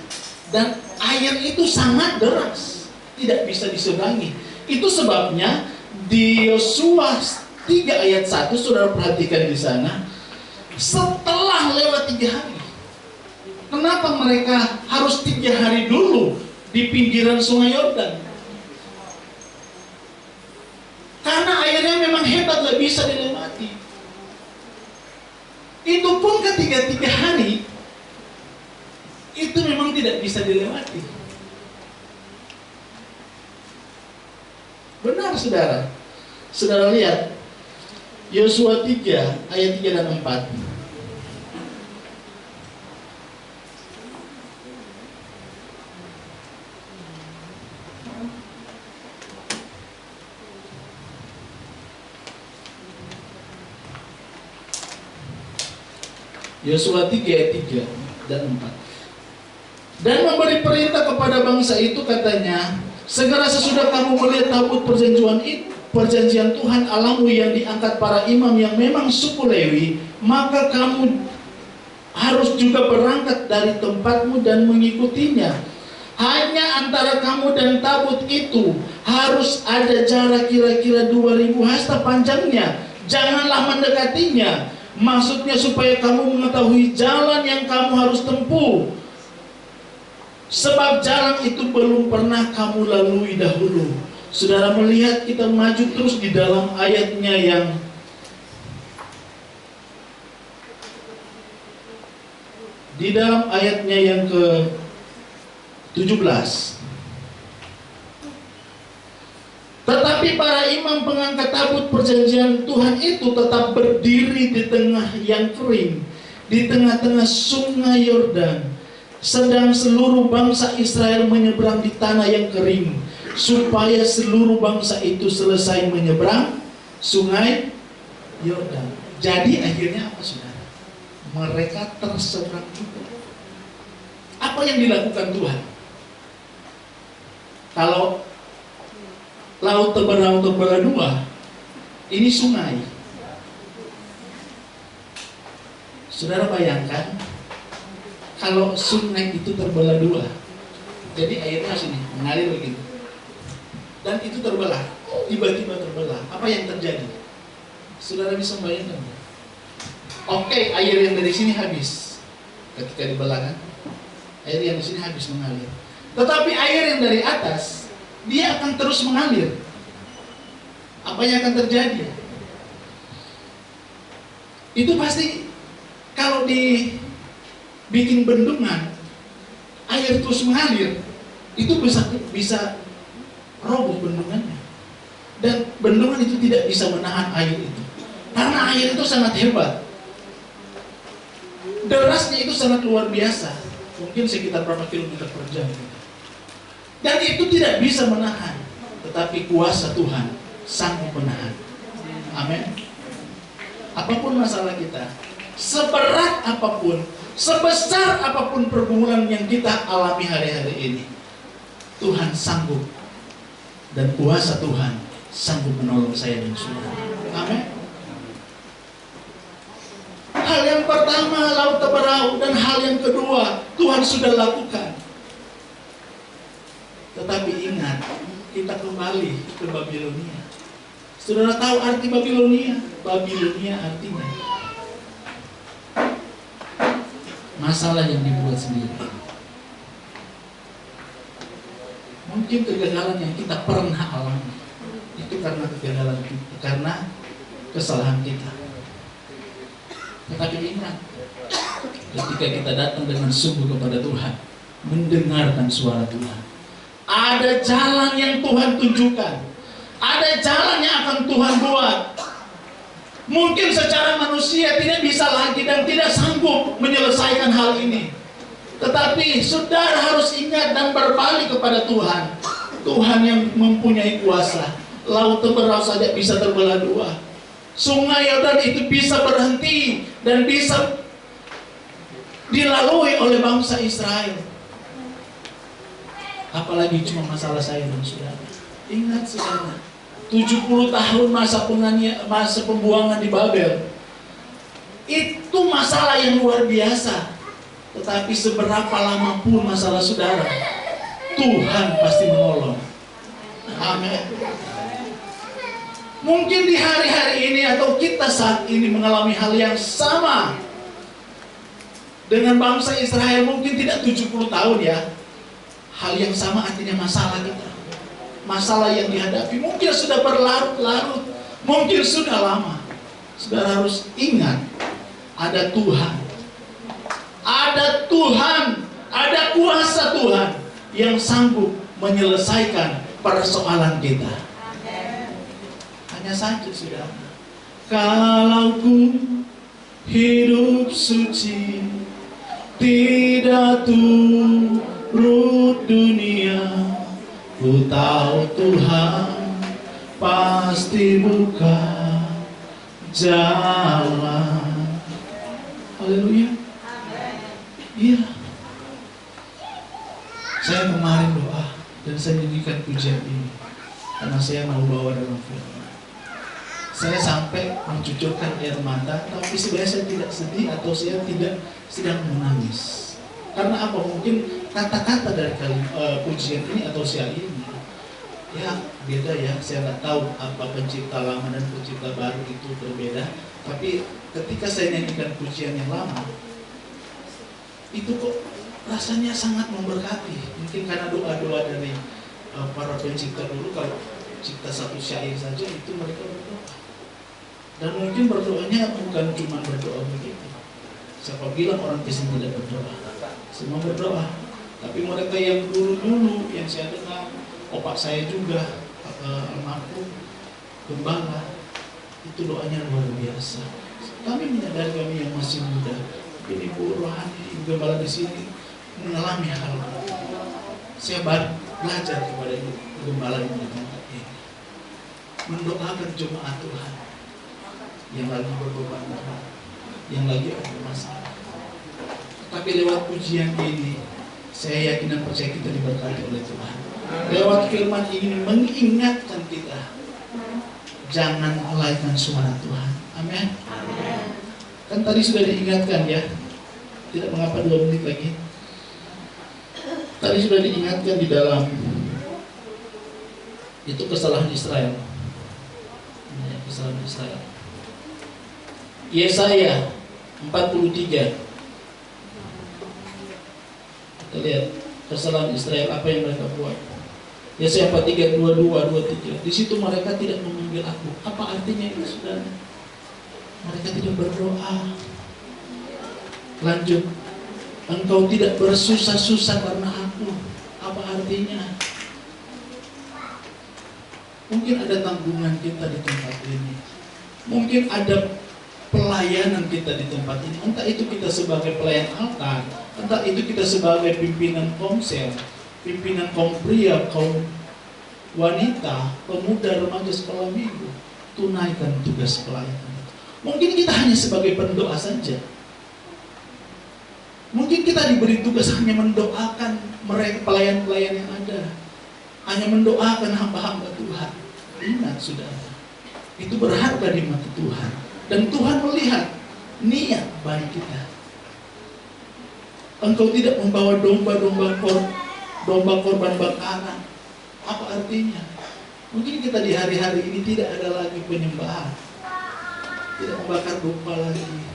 Dan air itu sangat deras, tidak bisa diseberangi. Itu sebabnya di Yosua 3 ayat 1, saudara perhatikan di sana, setelah lewat 3 hari. Kenapa mereka harus 3 hari dulu di pinggiran Sungai Yordan? Karena airnya memang hebat, gak bisa dilewati. Itu pun ketika 3 hari, itu memang tidak bisa dilewati. Benar saudara. Saudara lihat Yosua 3 ayat 3 dan 4. Yosua 3 ayat 3 dan 4. Dan memberi perintah kepada bangsa itu, katanya, segera sesudah kamu melihat tabut perjanjian Tuhan Allahmu yang diangkat para imam yang memang suku Lewi, maka kamu harus juga berangkat dari tempatmu dan mengikutinya. Hanya antara kamu dan tabut itu harus ada jarak kira-kira 2000 hasta panjangnya. Janganlah mendekatinya. Maksudnya supaya kamu mengetahui jalan yang kamu harus tempuh. Sebab jalan itu belum pernah kamu lalui dahulu. Saudara melihat kita maju terus di dalam ayatnya yang ke-17. Tetapi para imam pengangkat tabut perjanjian Tuhan itu tetap berdiri di tengah yang kering, di tengah-tengah Sungai Yordan, sedang seluruh bangsa Israel menyeberang di tanah yang kering, supaya seluruh bangsa itu selesai menyeberang Sungai Yordan. Jadi akhirnya apa saudara? Mereka terseberang juga. Apa yang dilakukan Tuhan? Kalau laut terbelah 2, ini sungai. Saudara bayangkan, kalau sungai itu terbelah 2, jadi airnya sini mengalir begitu, dan itu terbelah, tiba-tiba terbelah. Apa yang terjadi? Saudara bisa bayangkan? Oke, air yang dari sini habis ketika dibelah kan, air yang di sini habis mengalir. Tetapi air yang dari atas, dia akan terus mengalir. Apa yang akan terjadi? Itu pasti kalau dibikin bendungan, air terus mengalir, itu bisa roboh bendungannya. Dan bendungan itu tidak bisa menahan air itu. Karena air itu sangat hebat. Derasnya itu sangat luar biasa. Mungkin sekitar berapa kilometer per jam. Dan itu tidak bisa menahan, tetapi kuasa Tuhan sanggup menahan. Amin. Apapun masalah kita, seberat apapun, Sebesar apapun pergumulan yang kita alami hari-hari ini, Tuhan sanggup, dan kuasa Tuhan sanggup menolong saya dan saudara. Amin. Hal yang pertama, laut terberau, dan hal yang kedua Tuhan sudah lakukan. Tetapi ingat, kita kembali ke Babilonia. Saudara tahu arti Babilonia? Babilonia artinya masalah yang dibuat sendiri. Mungkin kegagalan yang kita pernah alami itu karena kegagalan kita, karena kesalahan kita. Tetapi ingat, ketika kita datang dengan sungguh kepada Tuhan, mendengarkan suara Tuhan, ada jalan yang Tuhan tunjukkan, ada jalan yang akan Tuhan buat. Mungkin secara manusia tidak bisa lagi dan tidak sanggup menyelesaikan hal ini, tetapi saudara harus ingat dan berbalik kepada Tuhan. Tuhan yang mempunyai kuasa. Laut terberau saja bisa terbelah dua. Sungai Yordan itu bisa berhenti dan bisa dilalui oleh bangsa Israel. Apalagi cuma masalah saya dan saudara. Ingat saudara, 70 tahun masa pembuangan di Babel. Itu masalah yang luar biasa. Tetapi seberapa lama pun masalah saudara, Tuhan pasti menolong. Amin. Mungkin di hari-hari ini atau kita saat ini mengalami hal yang sama dengan bangsa Israel, mungkin tidak 70 tahun ya. Hal yang sama artinya masalah kita. Masalah yang dihadapi mungkin sudah berlarut-larut, mungkin sudah lama. Saudara harus ingat, ada Tuhan. Ada Tuhan, ada kuasa Tuhan yang sanggup menyelesaikan persoalan kita. Hanya satu saudara, kalau ku hidup suci, tidak turut dunia, ku tahu Tuhan pasti buka jalan. Haleluya. Iya. Saya kemarin doa dan saya nyanyikan pujian ini karena saya mau bawa dalam firman. Saya sampai mencucurkan air mata, tapi sebenarnya saya tidak sedih atau saya tidak sedang menangis. Karena apa? Mungkin kata-kata dari pujian ini atau syair ini, ya beda ya. Saya nggak tahu apa pencipta lama dan pencipta baru itu berbeda. Tapi ketika saya nyanyikan pujian yang lama, itu kok rasanya sangat memberkati. Mungkin karena doa-doa dari para pencipta dulu, kalau cipta satu syair saja itu mereka berdoa. Dan mungkin berdoanya bukan cuma berdoa begitu. Siapa bilang orang Kristen tidak berdoa? Semua berdoa. Tapi mereka yang dulu-dulu yang saya dengar, opak saya juga, almarhum gembala, itu doanya luar biasa. Kami menyadari kami yang masih muda, ini ibu rohani, gembala di sini mengalami hal itu. Saya belajar kepada ibu gembala yang di tempat ini, mendoakan jemaat Tuhan yang lagi berbeban berat, yang lagi ada masalah. Tapi lewat pujian ini, saya yakin dan percaya kita diberkati oleh Tuhan. Lewat firman ini mengingatkan kita, jangan alaikan suara Tuhan. Amin. Kan tadi sudah diingatkan ya, tidak mengapa 2 menit lagi. Tadi sudah diingatkan di dalam itu kesalahan Israel. Kesalahan Israel. Yesaya 43. Kita lihat kesalahan Israel apa yang mereka buat. Yesaya 43, 22, 23. Di situ mereka tidak memanggil aku. Apa artinya itu saudara? Mereka tidak berdoa. Lanjut, engkau tidak bersusah-susah karena aku. Apa artinya? Mungkin ada tanggungan kita di tempat ini. Mungkin ada pelayanan kita di tempat ini. Entah itu kita sebagai pelayan altar, entah itu kita sebagai pimpinan komsel, pimpinan kaum pria, kaum wanita, pemuda, remaja sekolah minggu. Tunaikan tugas pelayanan. Mungkin kita hanya sebagai pendoa saja. Mungkin kita diberi tugas hanya mendoakan mereka, pelayan-pelayan yang ada, hanya mendoakan hamba-hamba Tuhan. Ingat saudara, itu berharga di mata Tuhan, dan Tuhan melihat niat baik kita. Engkau tidak membawa domba korban bakaran. Apa artinya? Mungkin kita di hari-hari ini tidak ada lagi penyembahan, tidak membakar domba lagi,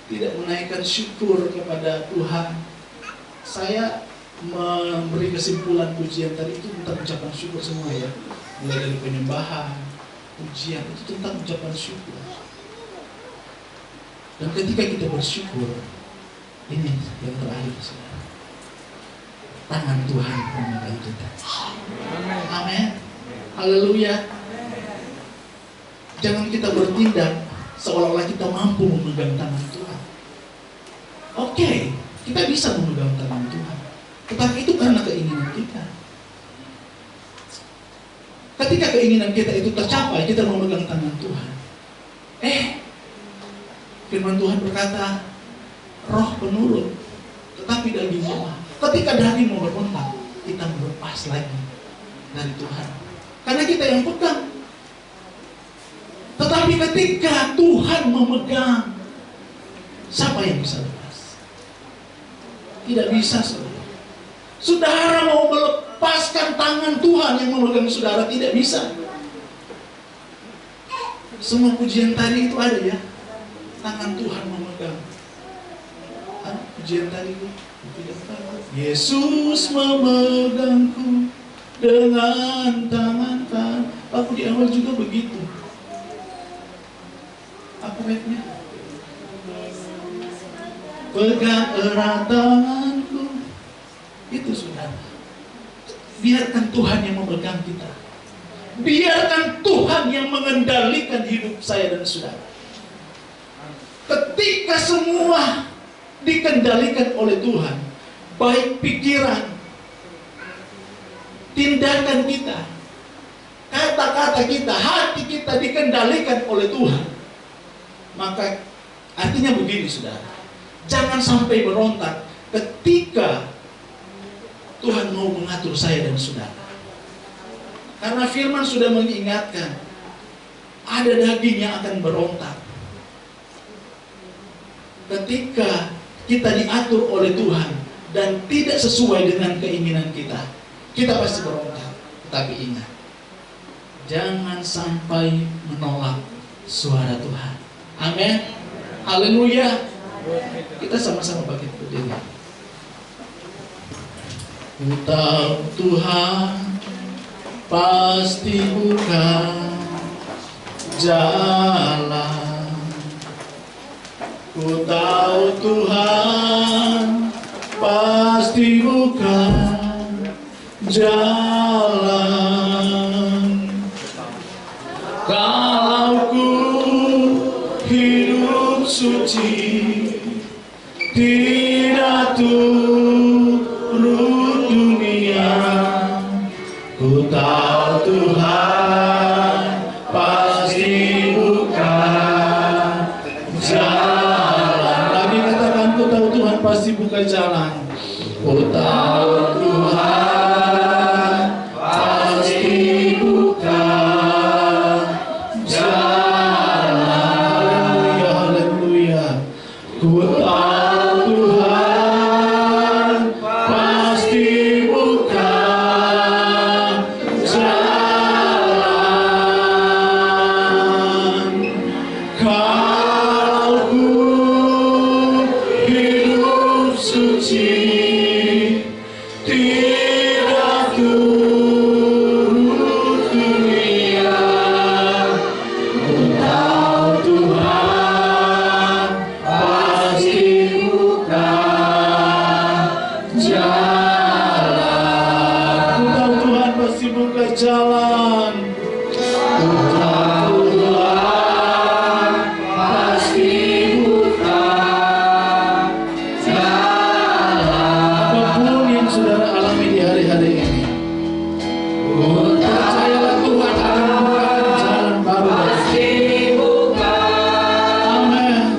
tidak menaikkan syukur kepada Tuhan. Saya memberi kesimpulan pujian tadi itu tentang ucapan syukur semua ya, mulai dari penyembahan, pujian itu tentang ucapan syukur. Dan ketika kita bersyukur, ini yang terakhir saudara, tangan Tuhan memegang kita. Amin. Haleluya. Jangan kita bertindak seolah-olah kita mampu memegang tangan Tuhan. Oke, kita bisa memegang tangan Tuhan, tetapi itu karena keinginan kita. Ketika keinginan kita itu tercapai, kita memegang tangan Tuhan. Firman Tuhan berkata, roh penurun, tetapi daging lemah. Ketika daging mau berbentak, kita melepas lagi dari Tuhan, karena kita yang pegang. Tetapi ketika Tuhan memegang, siapa yang bisa lepas? Tidak bisa, saudara. Saudara mau melepaskan tangan Tuhan yang memegang saudara, tidak bisa. Semua pujian tadi itu ada ya, tangan Tuhan memegang. Pujian tadi itu, Yesus memegangku dengan tangan kan. Aku di awal juga begitu. Apa refnya? Pegang erat tanganku. Itu saudara. Biarkan Tuhan yang memegang kita. Biarkan Tuhan yang mengendalikan hidup saya dan saudara. Ketika semua dikendalikan oleh Tuhan, baik pikiran, tindakan kita, kata-kata kita, hati kita dikendalikan oleh Tuhan, maka artinya begini saudara, jangan sampai berontak ketika Tuhan mau mengatur saya dan saudara. Karena firman sudah mengingatkan, ada daging yang akan berontak. Ketika kita diatur oleh Tuhan dan tidak sesuai dengan keinginan kita, kita pasti berontak. Tetapi ingat, jangan sampai menolak suara Tuhan. Amin. Haleluya. Kita sama-sama bangkit berdiri. Ku tahu Tuhan pasti buka jalan. Ku tahu Tuhan pasti buka jalan. Kalau ku hidup suci, tidak turut dunia, ku tahu Tuhan pasti buka jalan. Lagi katakan, ku tahu Tuhan pasti buka jalan. Ku tahu Tuhan pasti buka jalan. Haleluya, haleluya. Ku tahu Tuhan pasti buka jalan. Kalau ku hidup suci, tidak turut dunia, ku tahu Tuhan pasti buka jalan. Ku tahu Tuhan pasti buka jalan. Ku tahu Tuhan pasti buka jalan. Apapun yang saudara alami di hari-hari ini, percayalah Tuhan akan membukakan jalan baru. Amin.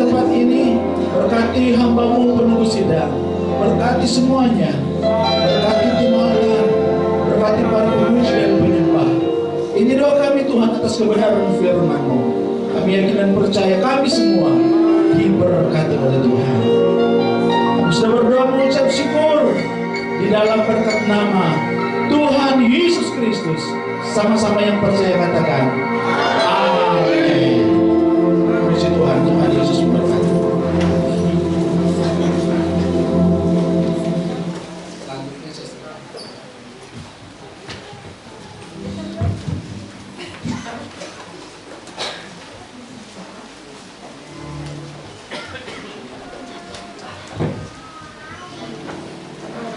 hari-hari ini. Berkati semuanya, berkati timbalan, berkati para pengurus dan penyembah. Ini doa kami Tuhan atas kebenaran firman-Mu. Kami yakin dan percaya kami semua diberkati oleh Tuhan. Kami sudah berdoa mengucap syukur di dalam berkat nama Tuhan Yesus Kristus. Sama-sama yang percaya katakan amin. Puji Tuhan, Tuhan Yesus memberkati.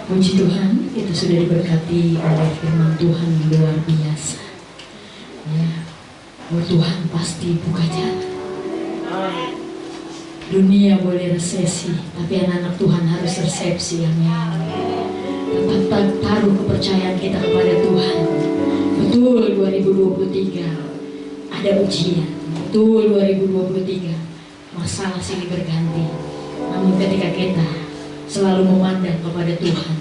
Puji Tuhan, itu sudah diberkati oleh firman Tuhan yang luar biasa. Ya, Tuhan pasti buka jalan. Dunia boleh resesi, tapi anak-anak Tuhan harus resepsi. Amin. Tetap taruh kepercayaan kita kepada Tuhan. Betul 2023 ada ujian. Betul 2023 masalah silih berganti. Namun ketika kita selalu memandang kepada Tuhan,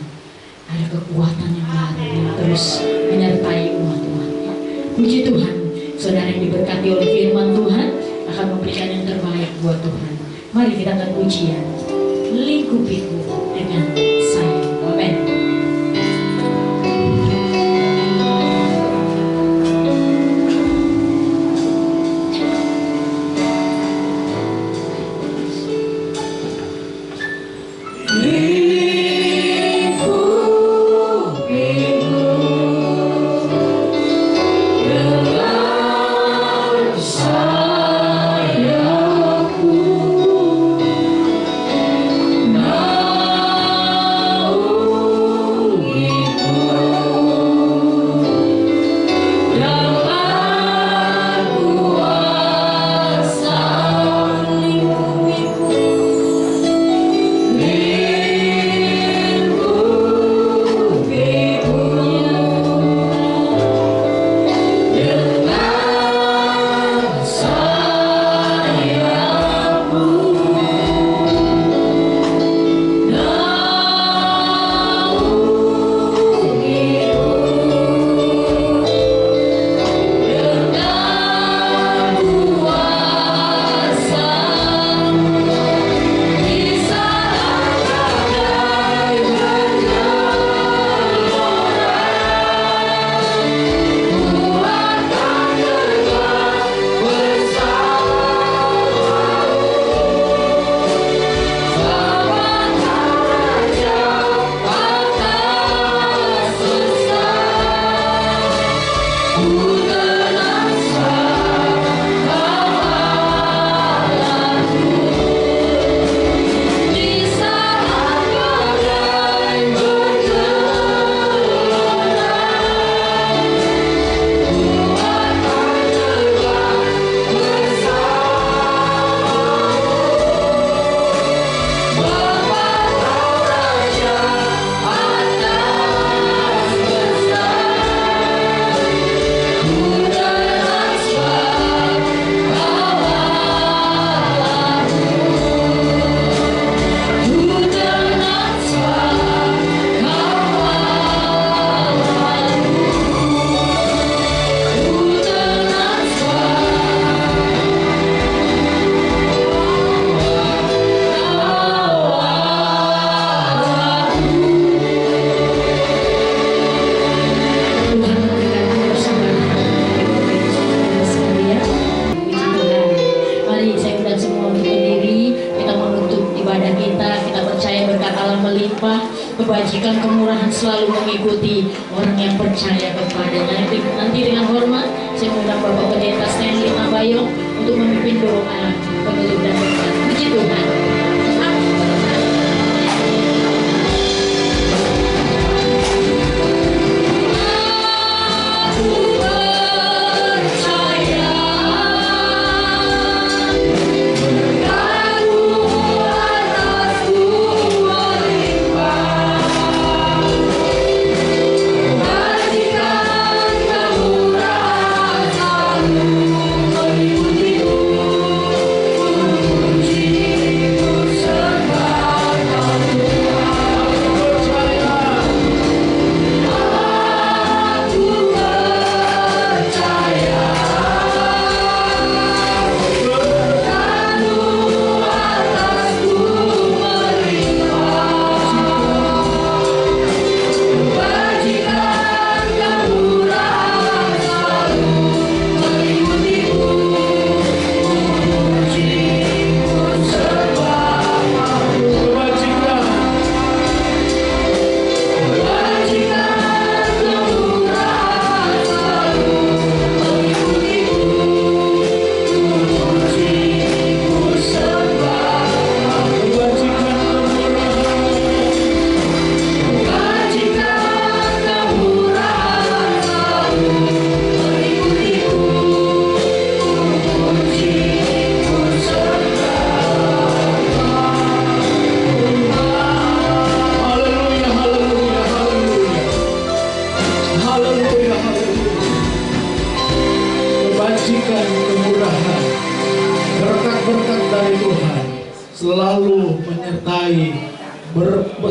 ada kekuatan yang baru yang terus menyertai umat Tuhan. Puji Tuhan, saudara yang diberkati oleh firman Tuhan akan memberikan yang terbaik buat Tuhan. Mari kita akan pujian, lingkupiku dengan sayang. Amin. Kebajikan kemurahan selalu mengikuti orang yang percaya kepadanya. Nanti dengan hormat saya mengundang Bapak Pendeta Stanley Nabayong untuk memimpin doa penutup dan berkat. Puji Tuhan. Puji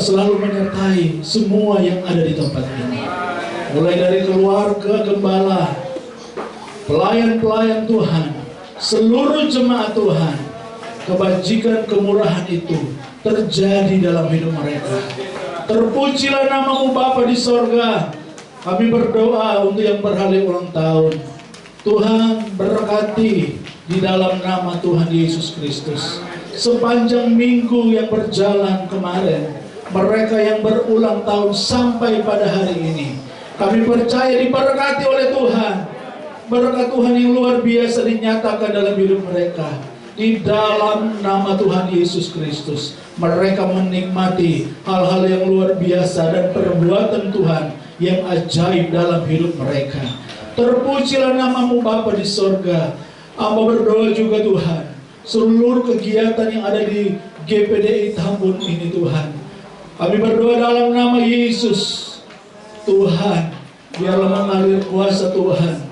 selalu menyertai semua yang ada di tempat ini. Mulai dari keluarga gembala, pelayan-pelayan Tuhan, seluruh jemaat Tuhan, kebajikan kemurahan itu terjadi dalam hidup mereka. Terpujilah nama-Mu Bapa di sorga. Kami berdoa untuk yang berhari ulang tahun. Tuhan berkati di dalam nama Tuhan Yesus Kristus. Sepanjang minggu yang berjalan kemarin, mereka yang berulang tahun sampai pada hari ini, kami percaya diberkati oleh Tuhan. Berkat Tuhan yang luar biasa dinyatakan dalam hidup mereka. Di dalam nama Tuhan Yesus Kristus, mereka menikmati hal-hal yang luar biasa dan perbuatan Tuhan yang ajaib dalam hidup mereka. Terpujilah nama-Mu Bapa di sorga. Hamba berdoa juga Tuhan, seluruh kegiatan yang ada di GPDI Tambun ini Tuhan, kami berdoa dalam nama Yesus. Tuhan, biarlah mengalir kuasa Tuhan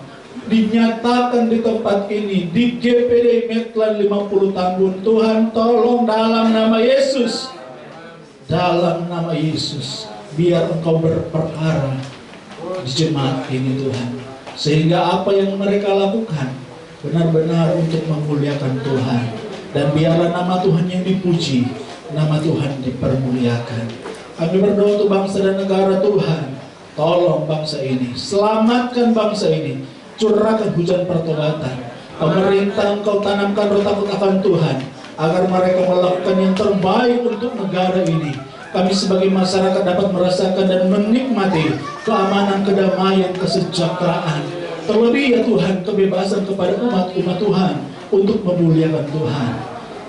dinyatakan di tempat ini, di GPDI Metlan 50 Tambun. Tuhan, tolong dalam nama Yesus, dalam nama Yesus, biar Engkau berperkara di jemaat ini Tuhan, sehingga apa yang mereka lakukan benar-benar untuk memuliakan Tuhan. Dan biarlah nama Tuhan yang dipuji, nama Tuhan dipermuliakan. Kami berdoa untuk bangsa dan negara Tuhan. Tolong bangsa ini, selamatkan bangsa ini, curahkan hujan pertobatan. Pemerintah Engkau tanamkan roh takut akan Tuhan, agar mereka melakukan yang terbaik untuk negara ini. Kami sebagai masyarakat dapat merasakan dan menikmati keamanan, kedamaian, kesejahteraan. Terlebih ya Tuhan, kebebasan kepada umat-umat Tuhan untuk memuliakan Tuhan.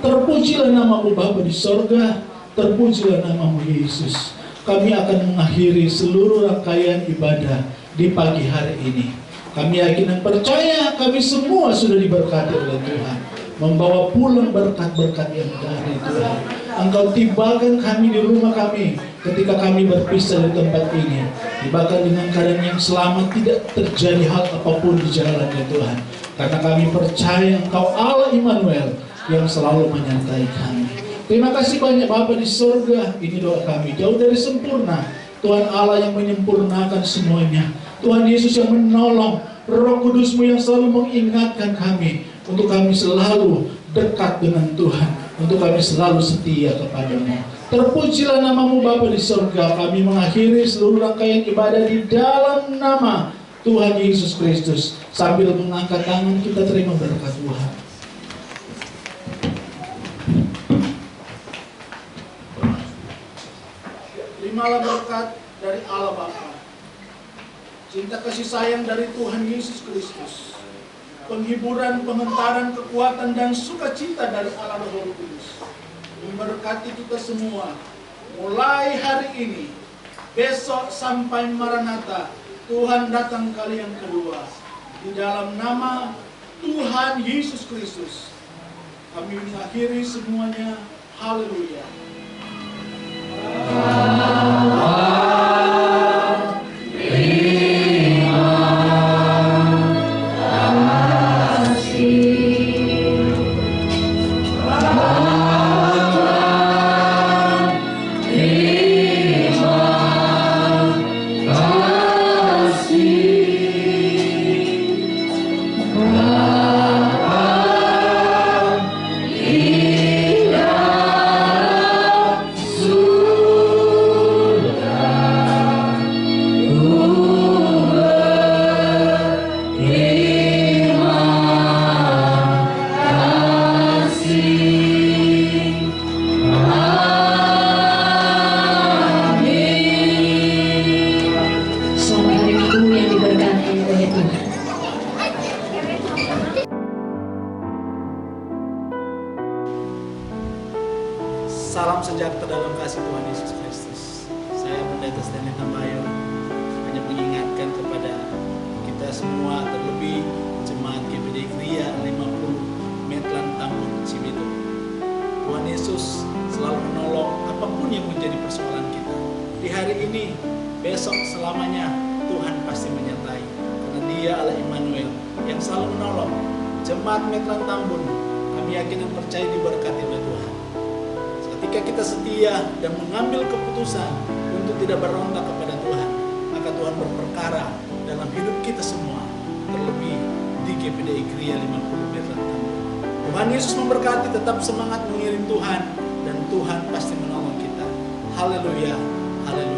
Terpujilah nama-Mu Bapa di sorga, terpujilah nama-Mu Yesus. Kami akan mengakhiri seluruh rangkaian ibadah di pagi hari ini. Kami yakin dan percaya kami semua sudah diberkati oleh Tuhan, membawa pulang berkat-berkat yang dari Tuhan. Engkau tibakan kami di rumah kami ketika kami berpisah di tempat ini, tibakan dengan keadaan yang selamat, tidak terjadi hal apapun di jalan ya Tuhan, karena kami percaya Engkau Allah Immanuel yang selalu menyertai kami. Terima kasih banyak Bapa di surga. Ini doa kami, jauh dari sempurna. Tuhan Allah yang menyempurnakan semuanya. Tuhan Yesus yang menolong, Roh Kudus-Mu yang selalu mengingatkan kami untuk kami selalu dekat dengan Tuhan, untuk kami selalu setia kepada-Mu. Terpujilah nama-Mu Bapa di surga. Kami mengakhiri seluruh rangkaian ibadah di dalam nama Tuhan Yesus Kristus. Sambil mengangkat tangan kita terima berkat Tuhan. Terimalah berkat dari Allah Bapa, cinta kasih sayang dari Tuhan Yesus Kristus, penghiburan, pengentaran, kekuatan, dan sukacita dari Allah Roh Kudus memberkati kita semua mulai hari ini, besok sampai Maranatha, Tuhan datang kali yang kedua. Di dalam nama Tuhan Yesus Kristus kami mengakhiri semuanya. Haleluya. Salam sejahtera dalam kasih Tuhan Yesus Kristus. Saya Pendeta Stanley Tambayo hanya mengingatkan kepada kita semua, terlebih jemaat GPDI Kria 50 Metlan Tambun Cibitung. Tuhan Yesus selalu menolong apapun yang menjadi persoalan kita. Di hari ini, besok, selamanya Tuhan pasti menyertai, karena Dia Allah Immanuel yang selalu menolong. Jemaat Metlan Tambun, kami yakin dan percaya diberkati oleh Tuhan. Ketika kita setia dan mengambil keputusan untuk tidak berontak kepada Tuhan, maka Tuhan berperkara dalam hidup kita semua, terlebih di GPDI Kria 50 Veteran Tambun. Tuhan Yesus memberkati, tetap semangat mengiring Tuhan, dan Tuhan pasti menolong kita. Haleluya, haleluya.